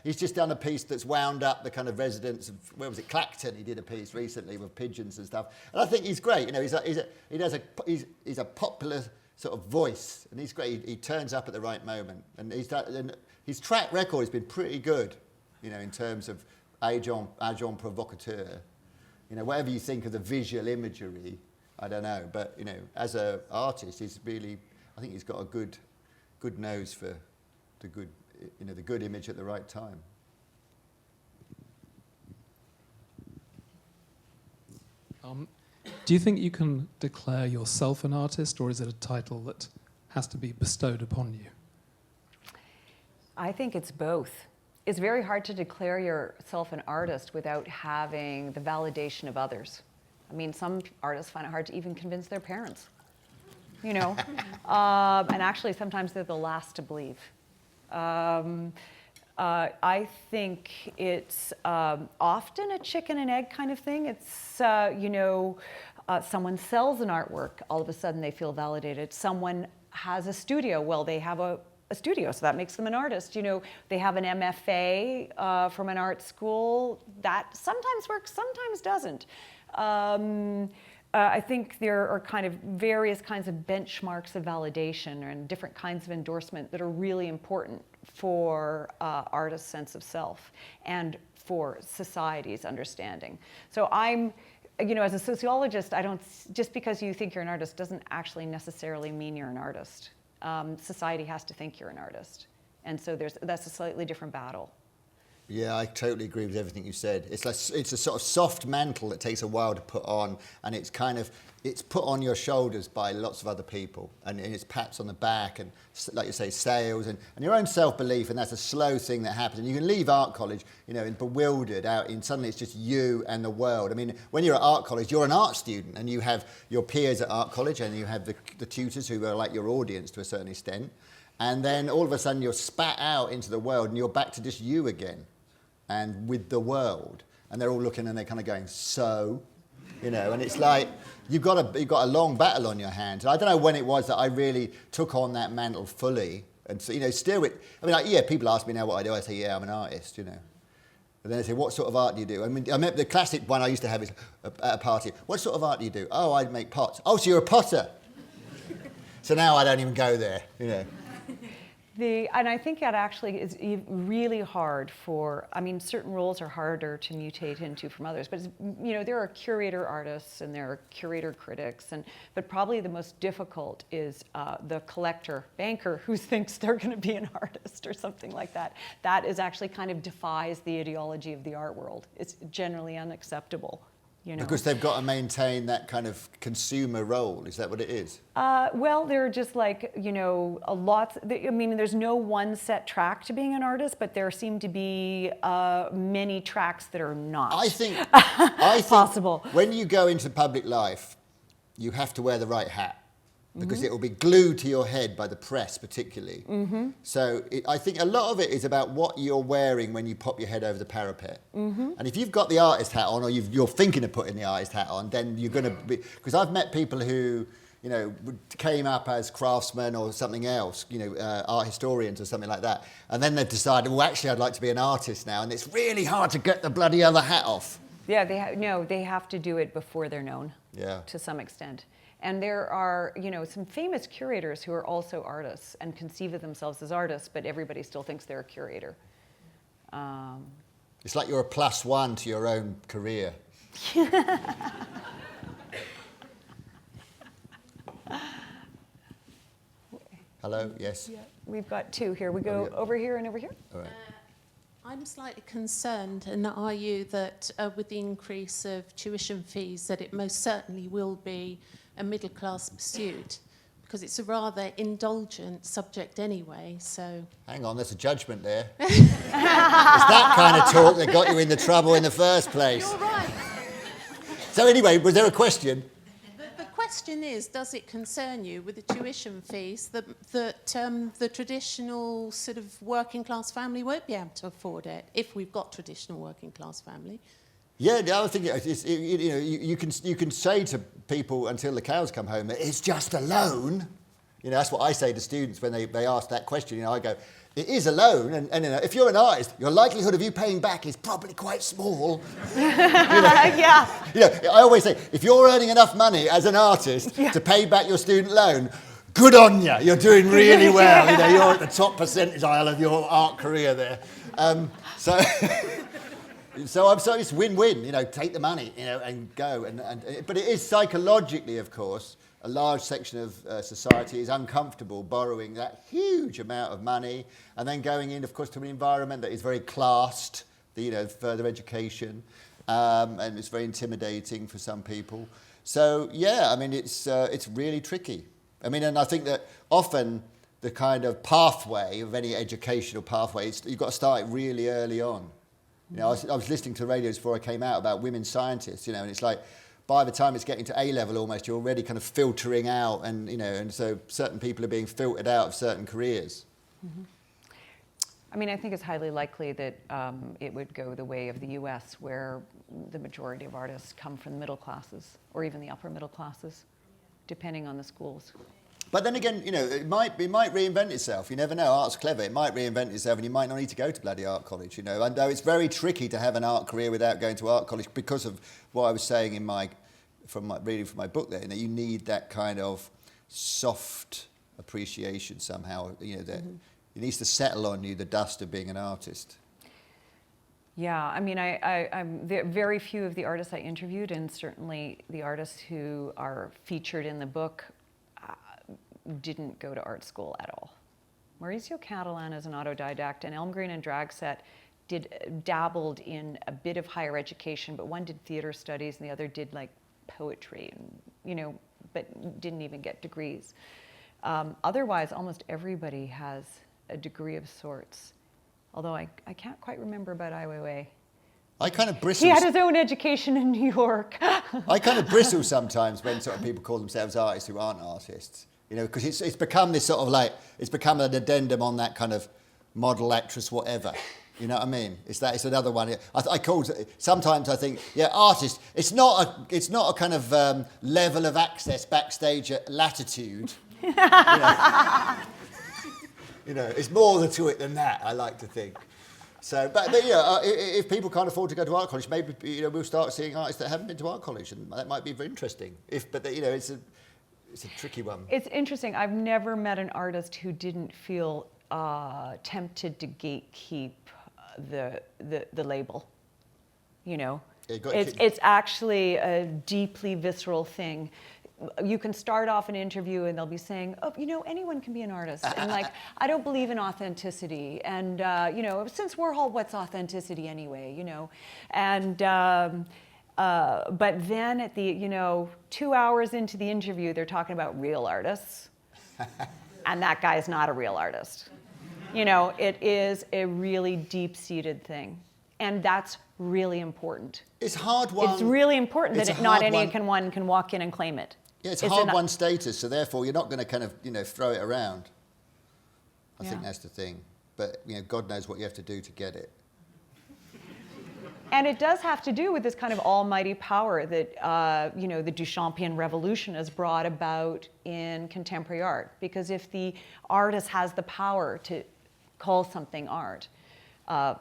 he's just done a piece that's wound up the kind of residents of, where was it, Clacton, he did a piece recently with pigeons and stuff. And I think he's great, he's a popular sort of voice, and he's great. He turns up at the right moment, and his track record has been pretty good, in terms of agent provocateur. Whatever you think of the visual imagery, I don't know, but as an artist, he's really, I think he's got a good nose for the good image at the right time. Do you think you can declare yourself an artist, or is it a title that has to be bestowed upon you? I think it's both. It's very hard to declare yourself an artist without having the validation of others. I mean, some artists find it hard to even convince their parents, and actually sometimes they're the last to believe. I think it's often a chicken and egg kind of thing. It's, someone sells an artwork, all of a sudden they feel validated. Someone has a studio, well, they have a studio, so that makes them an artist. They have an MFA from an art school. That sometimes works, sometimes doesn't. I think there are kind of various kinds of benchmarks of validation and different kinds of endorsement that are really important for artists' sense of self and for society's understanding. So I'm, as a sociologist, just because you think you're an artist doesn't actually necessarily mean you're an artist. Society has to think you're an artist. And so that's a slightly different battle. Yeah, I totally agree with everything you said. It's a sort of soft mantle that takes a while to put on, and it's put on your shoulders by lots of other people, and it's pats on the back, and like you say, sales, and your own self-belief, and that's a slow thing that happens. And you can leave art college, and bewildered out, and suddenly it's just you and the world. I mean, when you're at art college, you're an art student, and you have your peers at art college, and you have the tutors who are like your audience to a certain extent, and then all of a sudden you're spat out into the world, and you're back to just you again. And with the world, and they're all looking and they're kind of going, so, and it's like you've got a long battle on your hands. And I don't know when it was that I really took on that mantle fully, and so, still it. I mean, people ask me now what I do. I say, yeah, I'm an artist, And then they say, what sort of art do you do? I mean, the classic one I used to have is at a party. What sort of art do you do? Oh, I make pots. Oh, so you're a potter. So now I don't even go there, And I think that actually is really hard certain roles are harder to mutate into from others, but there are curator artists and there are curator critics, but probably the most difficult is the collector banker who thinks they're going to be an artist or something like that. That is actually kind of defies the ideology of the art world. It's generally unacceptable. Because they've got to maintain that kind of consumer role. Is that what it is? Well, there are just a lot. There's no one set track to being an artist, but there seem to be many tracks that are not. I think possible. When you go into public life, you have to wear the right hat. Because it will be glued to your head by the press, particularly. Mm-hmm. So I think a lot of it is about what you're wearing when you pop your head over the parapet. Mm-hmm. And if you've got the artist hat on, or you're thinking of putting the artist hat on, then you're going to be... Because I've met people who, came up as craftsmen or something else, art historians or something like that. And then they've decided, well, actually, I'd like to be an artist now. And it's really hard to get the bloody other hat off. Yeah, they have to do it before they're known. Yeah. To some extent. And there are, some famous curators who are also artists and conceive of themselves as artists, but everybody still thinks they're a curator. It's like you're a +1 to your own career. Hello, yes? Yeah. We've got two here. We go over here and over here. All right. I'm slightly concerned, and are you, that with the increase of tuition fees, that it most certainly will be a middle-class pursuit, because it's a rather indulgent subject anyway, so... Hang on, there's a judgment there. It's that kind of talk that got you in the trouble in the first place. You're right. So anyway, was there a question? The question is, does it concern you with the tuition fees that the traditional sort of working class family won't be able to afford it, if we've got traditional working class family? Yeah, the other thing is, you can say to people until the cows come home that it's just a loan. That's what I say to students when they ask that question. I go, it is a loan, and if you're an artist, your likelihood of you paying back is probably quite small. Yeah. I always say, if you're earning enough money as an artist to pay back your student loan, good on you. You're doing really well. You're at the top percentile of your art career there. So it's win-win. Take the money, and go. But it is psychologically, of course, a large section of society is uncomfortable borrowing that huge amount of money and then going in, of course, to an environment that is very classed, further education, and it's very intimidating for some people. So, it's really tricky. And I think that often the kind of pathway of any educational pathway, you've got to start it really early on. I was listening to radios before I came out about women scientists, and it's like, by the time it's getting to A-level almost, you're already kind of filtering out, and so certain people are being filtered out of certain careers. Mm-hmm. I think it's highly likely that it would go the way of the US, where the majority of artists come from the middle classes, or even the upper middle classes, depending on the schools. But then again, it might reinvent itself. You never know. Art's clever. It might reinvent itself, and you might not need to go to bloody art college. And though it's very tricky to have an art career without going to art college, because of what I was saying from my book there, that you need that kind of soft appreciation somehow. That it needs to settle on you, the dust of being an artist. Yeah, I'm very few of the artists I interviewed, and certainly the artists who are featured in the book, didn't go to art school at all. Mauricio Catalan is an autodidact, and Elm Green and Dragset dabbled in a bit of higher education, but one did theater studies and the other did poetry, and but didn't even get degrees. Otherwise, almost everybody has a degree of sorts. Although I can't quite remember about Ai Weiwei. I kind of bristle. He had his own education in New York. I kind of bristle sometimes when sort of people call themselves artists who aren't artists. Because it's become this sort of it's become an addendum on that kind of model, actress, whatever. You know what I mean? It's another one. Sometimes I think, artist. It's not a kind of level of access backstage at Latitude. It's more to it than that. I like to think. So, but if people can't afford to go to art college, maybe we'll start seeing artists that haven't been to art college, and that might be very interesting. It's a tricky one. It's interesting. I've never met an artist who didn't feel tempted to gatekeep the label. It's actually a deeply visceral thing. You can start off an interview and they'll be saying, anyone can be an artist. And I don't believe in authenticity. And, since Warhol, what's authenticity anyway, And, but then at the, 2 hours into the interview, they're talking about real artists. And that guy's not a real artist. It is a really deep-seated thing. And that's really important. It's hard-won. It's really important that not anyone can walk in and claim it. Yeah, it's hard-won status, so therefore you're not going to kind of, throw it around. I think that's the thing. But, God knows what you have to do to get it. And it does have to do with this kind of almighty power that, the Duchampian revolution has brought about in contemporary art. Because if the artist has the power to call something art,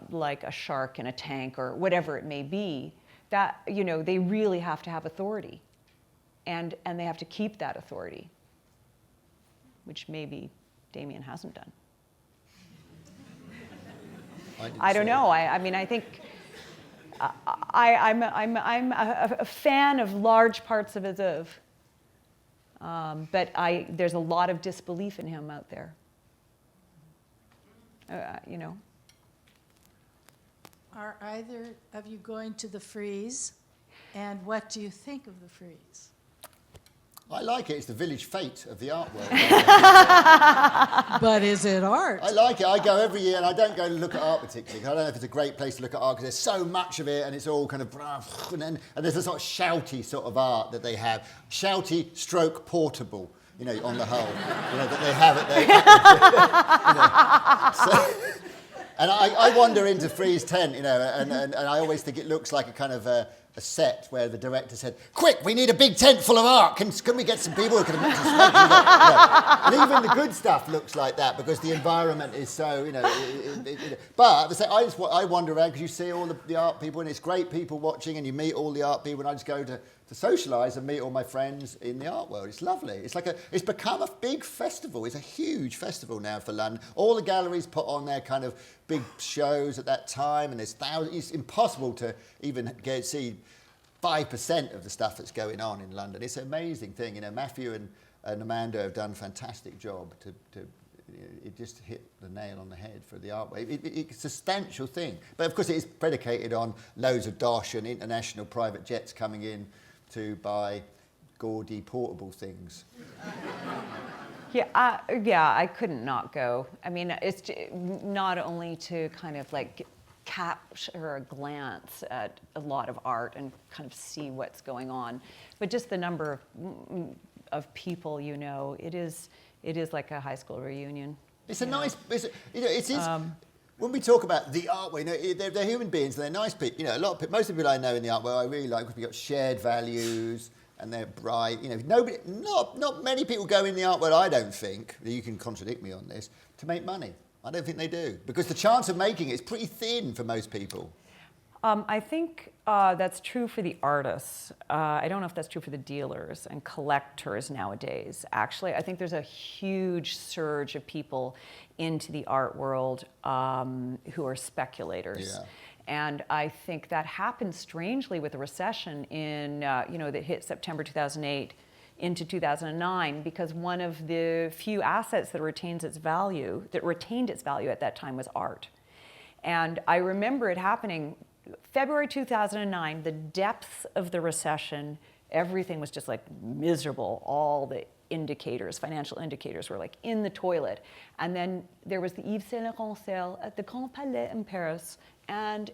like a shark in a tank or whatever it may be, that, you know, they really have to have authority, and they have to keep that authority, which maybe Damien hasn't done. I don't know. I mean, I think I'm a fan of large parts of his oeuvre, but there's a lot of disbelief in him out there. You know. Are either of you going to the Frieze, and what do you think of the Frieze? I like it. It's the village fete of the art world. But is it art? I like it. I go every year, and I don't go to look at art particularly. I don't know if it's a great place to look at art because there's so much of it, and it's all kind of and there's a sort of shouty sort of art that they have, shouty stroke portable. You know, on the whole, you know, that they have it there. You know, so, and I wander into Frieze tent, you know, and I always think it looks like a kind of a set where the director said, "Quick, we need a big tent full of art. Can we get some people who can make some smoke?" You know? And even the good stuff looks like that because the environment is so, you know. But I wander around because you see all the art people, and it's great people watching, and you meet all the art people, and I just go to socialise and meet all my friends in the art world. It's lovely. It's become a big festival. It's a huge festival now for London. All the galleries put on their kind of big shows at that time, and there's thousands. It's impossible to even see 5% of the stuff that's going on in London. It's an amazing thing. You know, Matthew and Amanda have done a fantastic job to it just hit the nail on the head for the art wave. It's a substantial thing. But of course it is predicated on loads of dosh and international private jets coming in to buy gaudy portable things. Yeah, I couldn't not go. I mean, it's not only to kind of like capture a glance at a lot of art and kind of see what's going on, but just the number of people, you know, it is like a high school reunion. It's a nice, you know, it is. When we talk about the art world, you know, they're human beings, and they're nice people. You know, most of the people I know in the art world I really like because we've got shared values and they're bright. You know, not many people go in the art world, I don't think, you can contradict me on this, to make money. I don't think they do because the chance of making it is pretty thin for most people. I think that's true for the artists. I don't know if that's true for the dealers and collectors nowadays. Actually, I think there's a huge surge of people into the art world who are speculators. Yeah. And I think that happened strangely with the recession in, you know, that hit September 2008 into 2009, because one of the few assets that retained its value at that time was art. And I remember it happening February 2009, the depths of the recession, everything was just like miserable. All the indicators, financial indicators were like in the toilet. And then there was the Yves Saint Laurent sale at the Grand Palais in Paris. And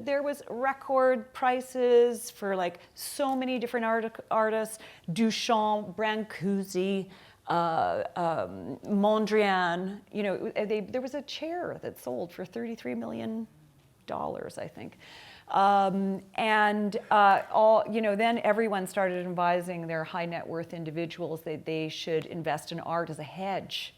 there was record prices for like so many different artists, Duchamp, Brancusi, Mondrian. You know, there was a chair that sold for $33 million, I think. Then everyone started advising their high net worth individuals that they should invest in art as a hedge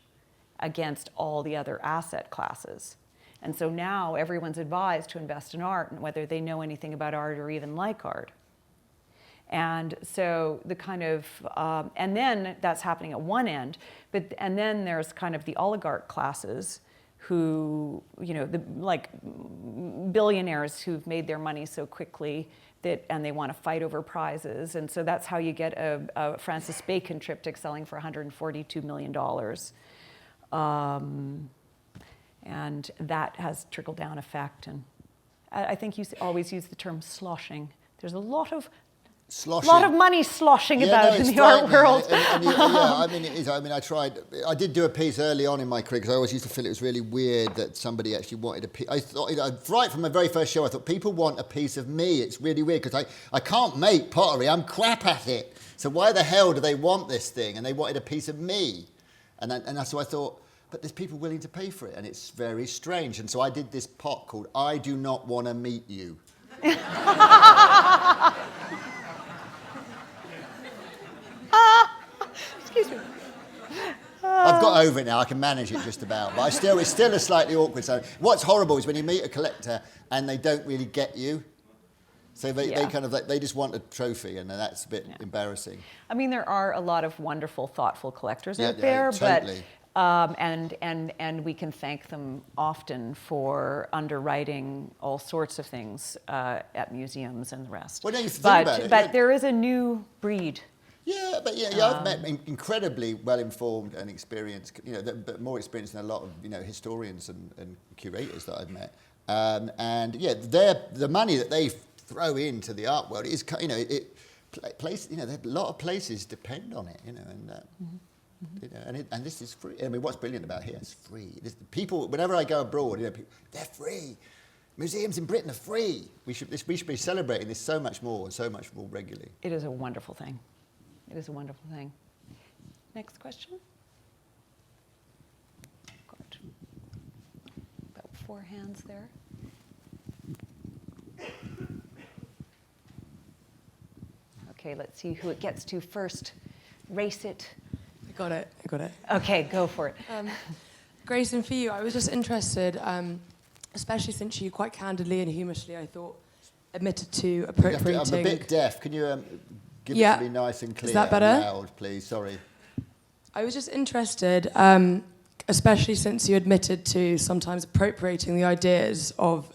against all the other asset classes. And so now everyone's advised to invest in art, and whether they know anything about art or even like art. And so the kind of, and then that's happening at one end, and then there's kind of the oligarch classes who, you know, like billionaires who've made their money so quickly and they want to fight over prizes. And so that's how you get a Francis Bacon triptych selling for $142 million. And that has trickle-down effect. And I think you always use the term sloshing. There's a lot of money sloshing about in the art world. I mean, it is. I mean, I did do a piece early on in my career because I always used to feel it was really weird that somebody actually wanted a piece. I thought, you know, right from my very first show, I thought people want a piece of me. It's really weird because I can't make pottery. I'm crap at it. So why the hell do they want this thing? And they wanted a piece of me. And so I thought, but there's people willing to pay for it, and it's very strange. And so I did this pot called I Do Not Want to Meet You. Excuse me. I've got over it now. I can manage it just about. But it's still a slightly awkward. So what's horrible is when you meet a collector and they don't really get you. So they kind of they just want a trophy, and that's a bit embarrassing. I mean, there are a lot of wonderful, thoughtful collectors out Yeah, there, totally. but and we can thank them often for underwriting all sorts of things at museums and the rest. Well, no, you think about it. But there is a new breed. Yeah, but I've met incredibly well-informed and experienced, but more experienced than a lot of historians and curators that I've met. And the money that they throw into the art world is, a lot of places depend on it, and this is free. I mean, what's brilliant about here? It's free. People, whenever I go abroad, people, they're free. Museums in Britain are free. We should be celebrating this so much more regularly. It is a wonderful thing. It is a wonderful thing. Next question. Got about 4 hands there. Okay, let's see who it gets to first. Race it. I got it. Okay, go for it. Grayson, for you, I was just interested, especially since you quite candidly and humorously, I thought, admitted to appropriating. I'm a bit deaf. Can you give it to me nice and clear? Is that better? And loud, please. Sorry. I was just interested, especially since you admitted to sometimes appropriating the ideas of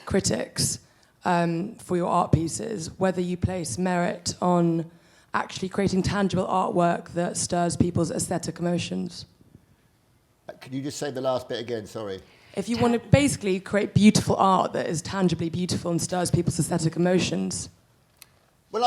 critics for your art pieces, whether you place merit on actually creating tangible artwork that stirs people's aesthetic emotions. Could you just say the last bit again? Sorry. If you want to basically create beautiful art that is tangibly beautiful and stirs people's aesthetic emotions. Well,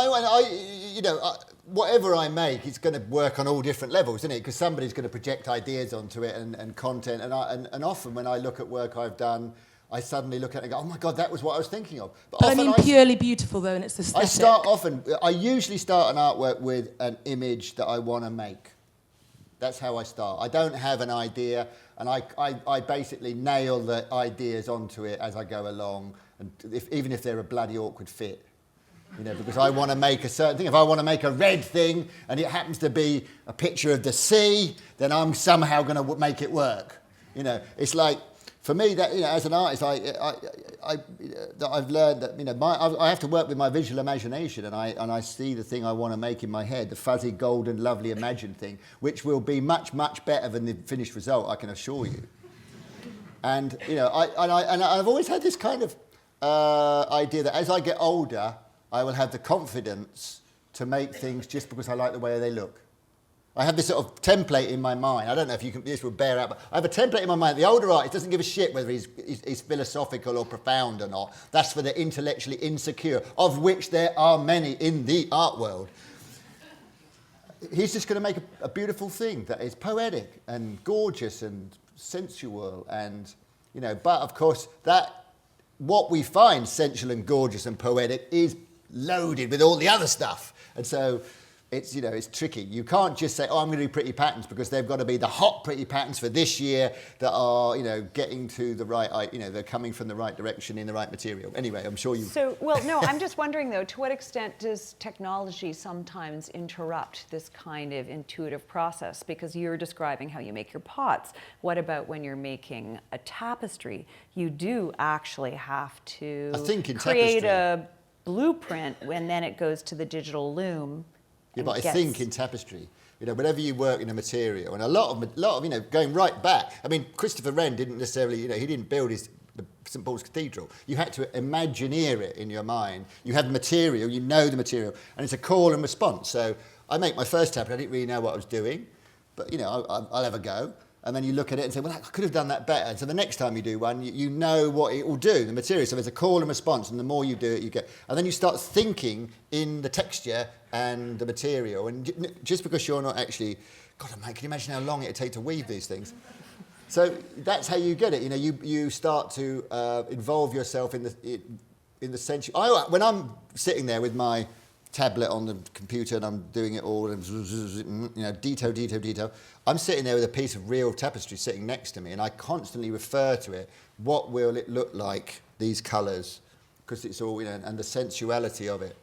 whatever I make, it's going to work on all different levels, isn't it? Because somebody's going to project ideas onto it and content. And often when I look at work I've done, I suddenly look at it and go, oh my God, that was what I was thinking of. But I mean purely beautiful though, and it's aesthetic. I usually start an artwork with an image that I want to make. That's how I start. I don't have an idea, and I basically nail the ideas onto it as I go along, and even if they're a bloody awkward fit. Because I want to make a certain thing. If I want to make a red thing and it happens to be a picture of the sea, then I'm somehow going to make it work. It's like, for me, that as an artist, I've learned that I have to work with my visual imagination, and I see the thing I want to make in my head, the fuzzy, golden, lovely, imagined thing, which will be much, much better than the finished result, I can assure you. And I've always had this kind of idea that as I get older, I will have the confidence to make things just because I like the way they look. I have this sort of template in my mind. I don't know if this will bear out, but I have a template in my mind. The older artist doesn't give a shit whether he's philosophical or profound or not. That's for the intellectually insecure, of which there are many in the art world. He's just going to make a beautiful thing that is poetic and gorgeous and sensual, and but of course what we find sensual and gorgeous and poetic is loaded with all the other stuff, and so it's it's tricky. You can't just say, I'm going to do pretty patterns, because they've got to be the hot pretty patterns for this year that are getting to the right, they're coming from the right direction in the right material. Anyway, I'm sure you. So no, I'm just wondering though, to what extent does technology sometimes interrupt this kind of intuitive process? Because you're describing how you make your pots. What about when you're making a tapestry? You do actually have to create a blueprint, and then it goes to the digital loom. Yeah, but I think in tapestry, whenever you work in a material, and a lot of going right back. I mean, Christopher Wren didn't necessarily, he didn't build the St Paul's Cathedral. You had to imagineer it in your mind. You have the material, the material, and it's a call and response. So I make my first tapestry. I didn't really know what I was doing, but I'll have a go. And then you look at it and say, well, I could have done that better. And so the next time you do one, you know what it will do, the material. So there's a call and response, and the more you do it, you get. And then you start thinking in the texture and the material. And just because you're not actually, God, can you imagine how long it would take to weave these things? So that's how you get it. You start to involve yourself in the sense. When I'm sitting there with my tablet on the computer and I'm doing it all, and detail. I'm sitting there with a piece of real tapestry sitting next to me, and I constantly refer to it. What will it look like? These colours, because it's all and the sensuality of it.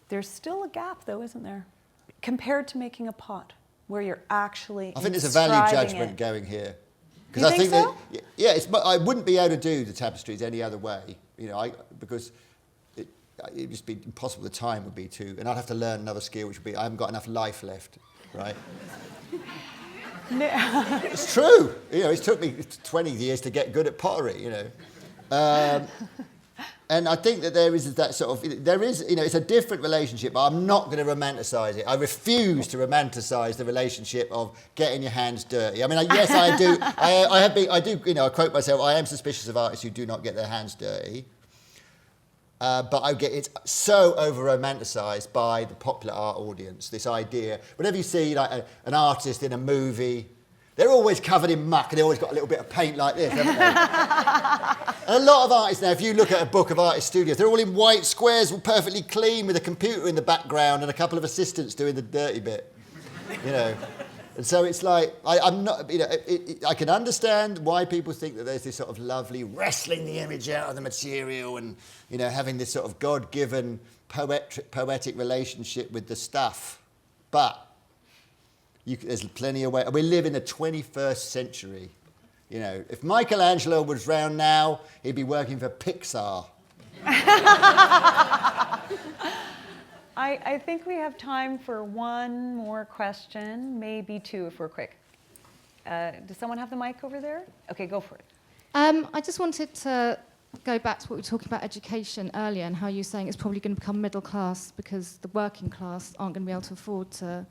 There's still a gap, though, isn't there, compared to making a pot, where you're actually. I think there's a value judgment going here, because I think so? I wouldn't be able to do the tapestries any other way. Because. it'd just be impossible. The time would be too, and I'd have to learn another skill, which would be I haven't got enough life left, right? It's true. You know, it's took me 20 years to get good at pottery. You know. And I think that there is that sort of, there is, you know, it's a different relationship, but I'm not going to romanticize it. I refuse to romanticize the relationship of getting your hands dirty. I mean, yes, I do. I do, you know, I quote myself, I am suspicious of artists who do not get their hands dirty. But it's so over-romanticised by the popular art audience, this idea. Whenever you see like an artist in a movie, they're always covered in muck and they've always got a little bit of paint like this, haven't they? And a lot of artists now, if you look at a book of artist studios, they're all in white squares, all perfectly clean, with a computer in the background and a couple of assistants doing the dirty bit, you know. And so it's like, I'm not, you know, I can understand why people think that there's this sort of lovely wrestling the image out of the material and, you know, having this sort of God-given poetic relationship with the stuff. But there's plenty of ways. We live in the 21st century. You know, if Michelangelo was round now, he'd be working for Pixar. I think we have time for one more question, maybe two if we're quick. Does someone have the mic over there? Okay, go for it. I just wanted to go back to what we were talking about education earlier and how you were saying it's probably going to become middle class because the working class aren't going to be able to afford to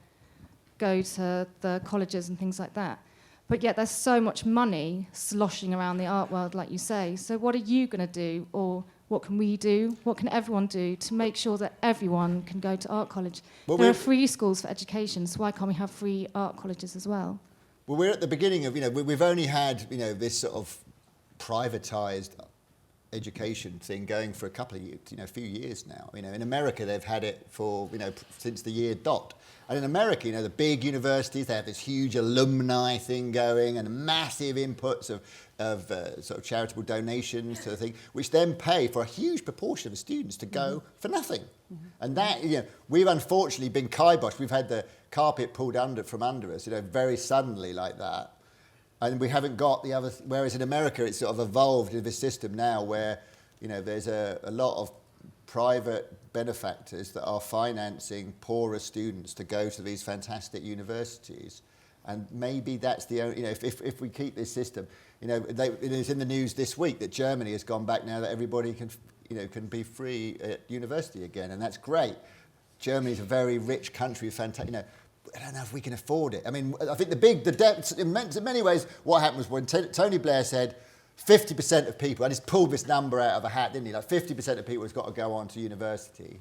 go to the colleges and things like that. But yet there's so much money sloshing around the art world, like you say. So what are you going to do, or what can we do? What can everyone do to make sure that everyone can go to art college? Well, there are free schools for education, so why can't we have free art colleges as well? Well, we're at the beginning of, you know, we've only had, you know, this sort of privatised education thing going for a couple of years, you know, a few years now. You know, in America they've had it for, you know, since the year dot. And in America, you know, the big universities, they have this huge alumni thing going and massive inputs of sort of charitable donations to the thing, which then pay for a huge proportion of students to go for nothing. And that, you know, we've unfortunately been kiboshed. We've had the carpet pulled from under us, you know, very suddenly like that. And we haven't got the other, whereas in America it's sort of evolved into this system now where, you know, there's a lot of private benefactors that are financing poorer students to go to these fantastic universities. And maybe that's the only, you know, if we keep this system, you know, it is in the news this week that Germany has gone back now that everybody can, you know, can be free at university again, and that's great. Germany's a very rich country, fantastic, you know, I don't know if we can afford it. I mean, I think the depths, in many ways, what happened was when Tony Blair said 50% of people, and he's pulled this number out of a hat, didn't he? Like 50% of people has got to go on to university.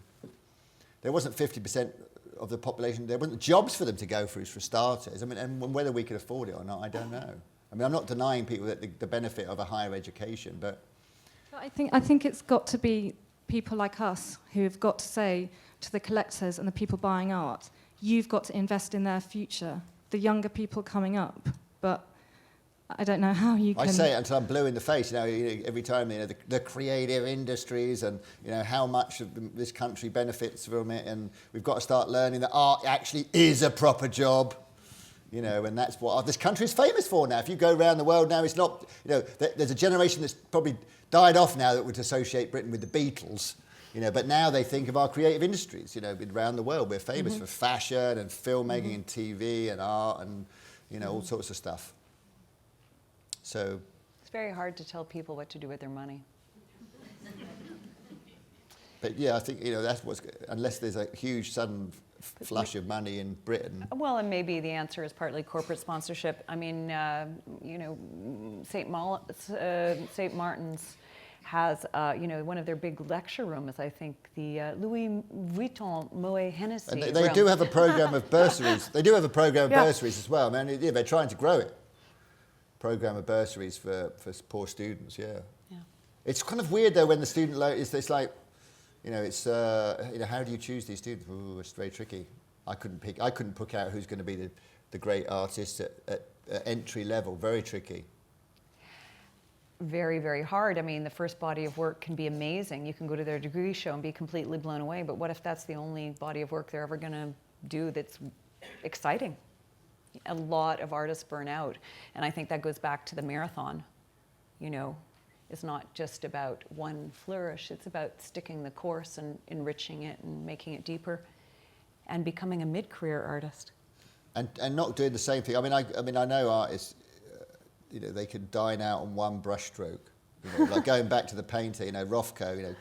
There wasn't 50% of the population, there wasn't jobs for them to go through for starters. I mean, and whether we could afford it or not, I don't know. I mean, I'm not denying people that the benefit of a higher education, but... I think it's got to be people like us who have got to say to the collectors and the people buying art, you've got to invest in their future, the younger people coming up. But I don't know how you can... I say it until I'm blue in the face, you know, every time, you know, the creative industries and, you know, how much of this country benefits from it, and we've got to start learning that art actually is a proper job, you know, and that's what this country is famous for now. If you go around the world now, it's not, you know, there's a generation that's probably died off now that would associate Britain with the Beatles, you know, but now they think of our creative industries, you know, around the world. We're famous for fashion and filmmaking and TV and art and, you know, all sorts of stuff. So it's very hard to tell people what to do with their money. But yeah, I think, you know, that's what's, unless there's a huge sudden flush of money in Britain. Well, and maybe the answer is partly corporate sponsorship. I mean, you know, St. Martin's has, you know, one of their big lecture rooms, I think, the Louis Vuitton Moet Hennessy And they room. do have a program of bursaries. They do have a program of bursaries as well. I mean, yeah, they're trying to grow it. Program of bursaries for poor students, yeah. It's kind of weird, though, when the student loan, it's like, you know, it's, you know, how do you choose these students? Ooh, it's very tricky. I couldn't pick out who's going to be the great artists at entry level. Very tricky. Very, very hard. I mean, the first body of work can be amazing. You can go to their degree show and be completely blown away, but what if that's the only body of work they're ever going to do that's exciting? A lot of artists burn out, and I think that goes back to the marathon. You know, is not just about one flourish. It's about sticking the course and enriching it and making it deeper and becoming a mid-career artist. And not doing the same thing. I mean, I know artists, you know, they can dine out on one brushstroke. You know, like going back to the painter, you know, Rothko, you know.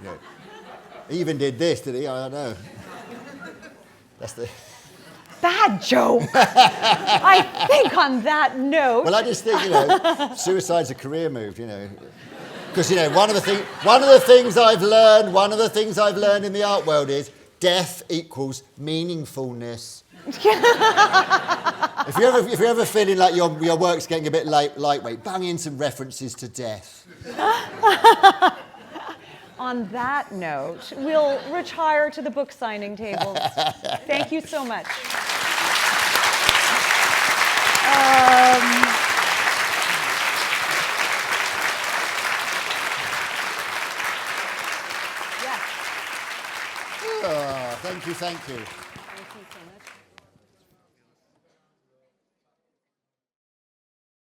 You know, he even did this, did he? I don't know. That's the... Bad joke. I think on that note. Well, I just think, you know, suicide's a career move, you know. Because, you know, one of the things I've learned in the art world is death equals meaningfulness. If you're ever feeling like your work's getting a bit lightweight, bang in some references to death. On that note, we'll retire to the book signing tables. Thank you so much. Oh, thank you.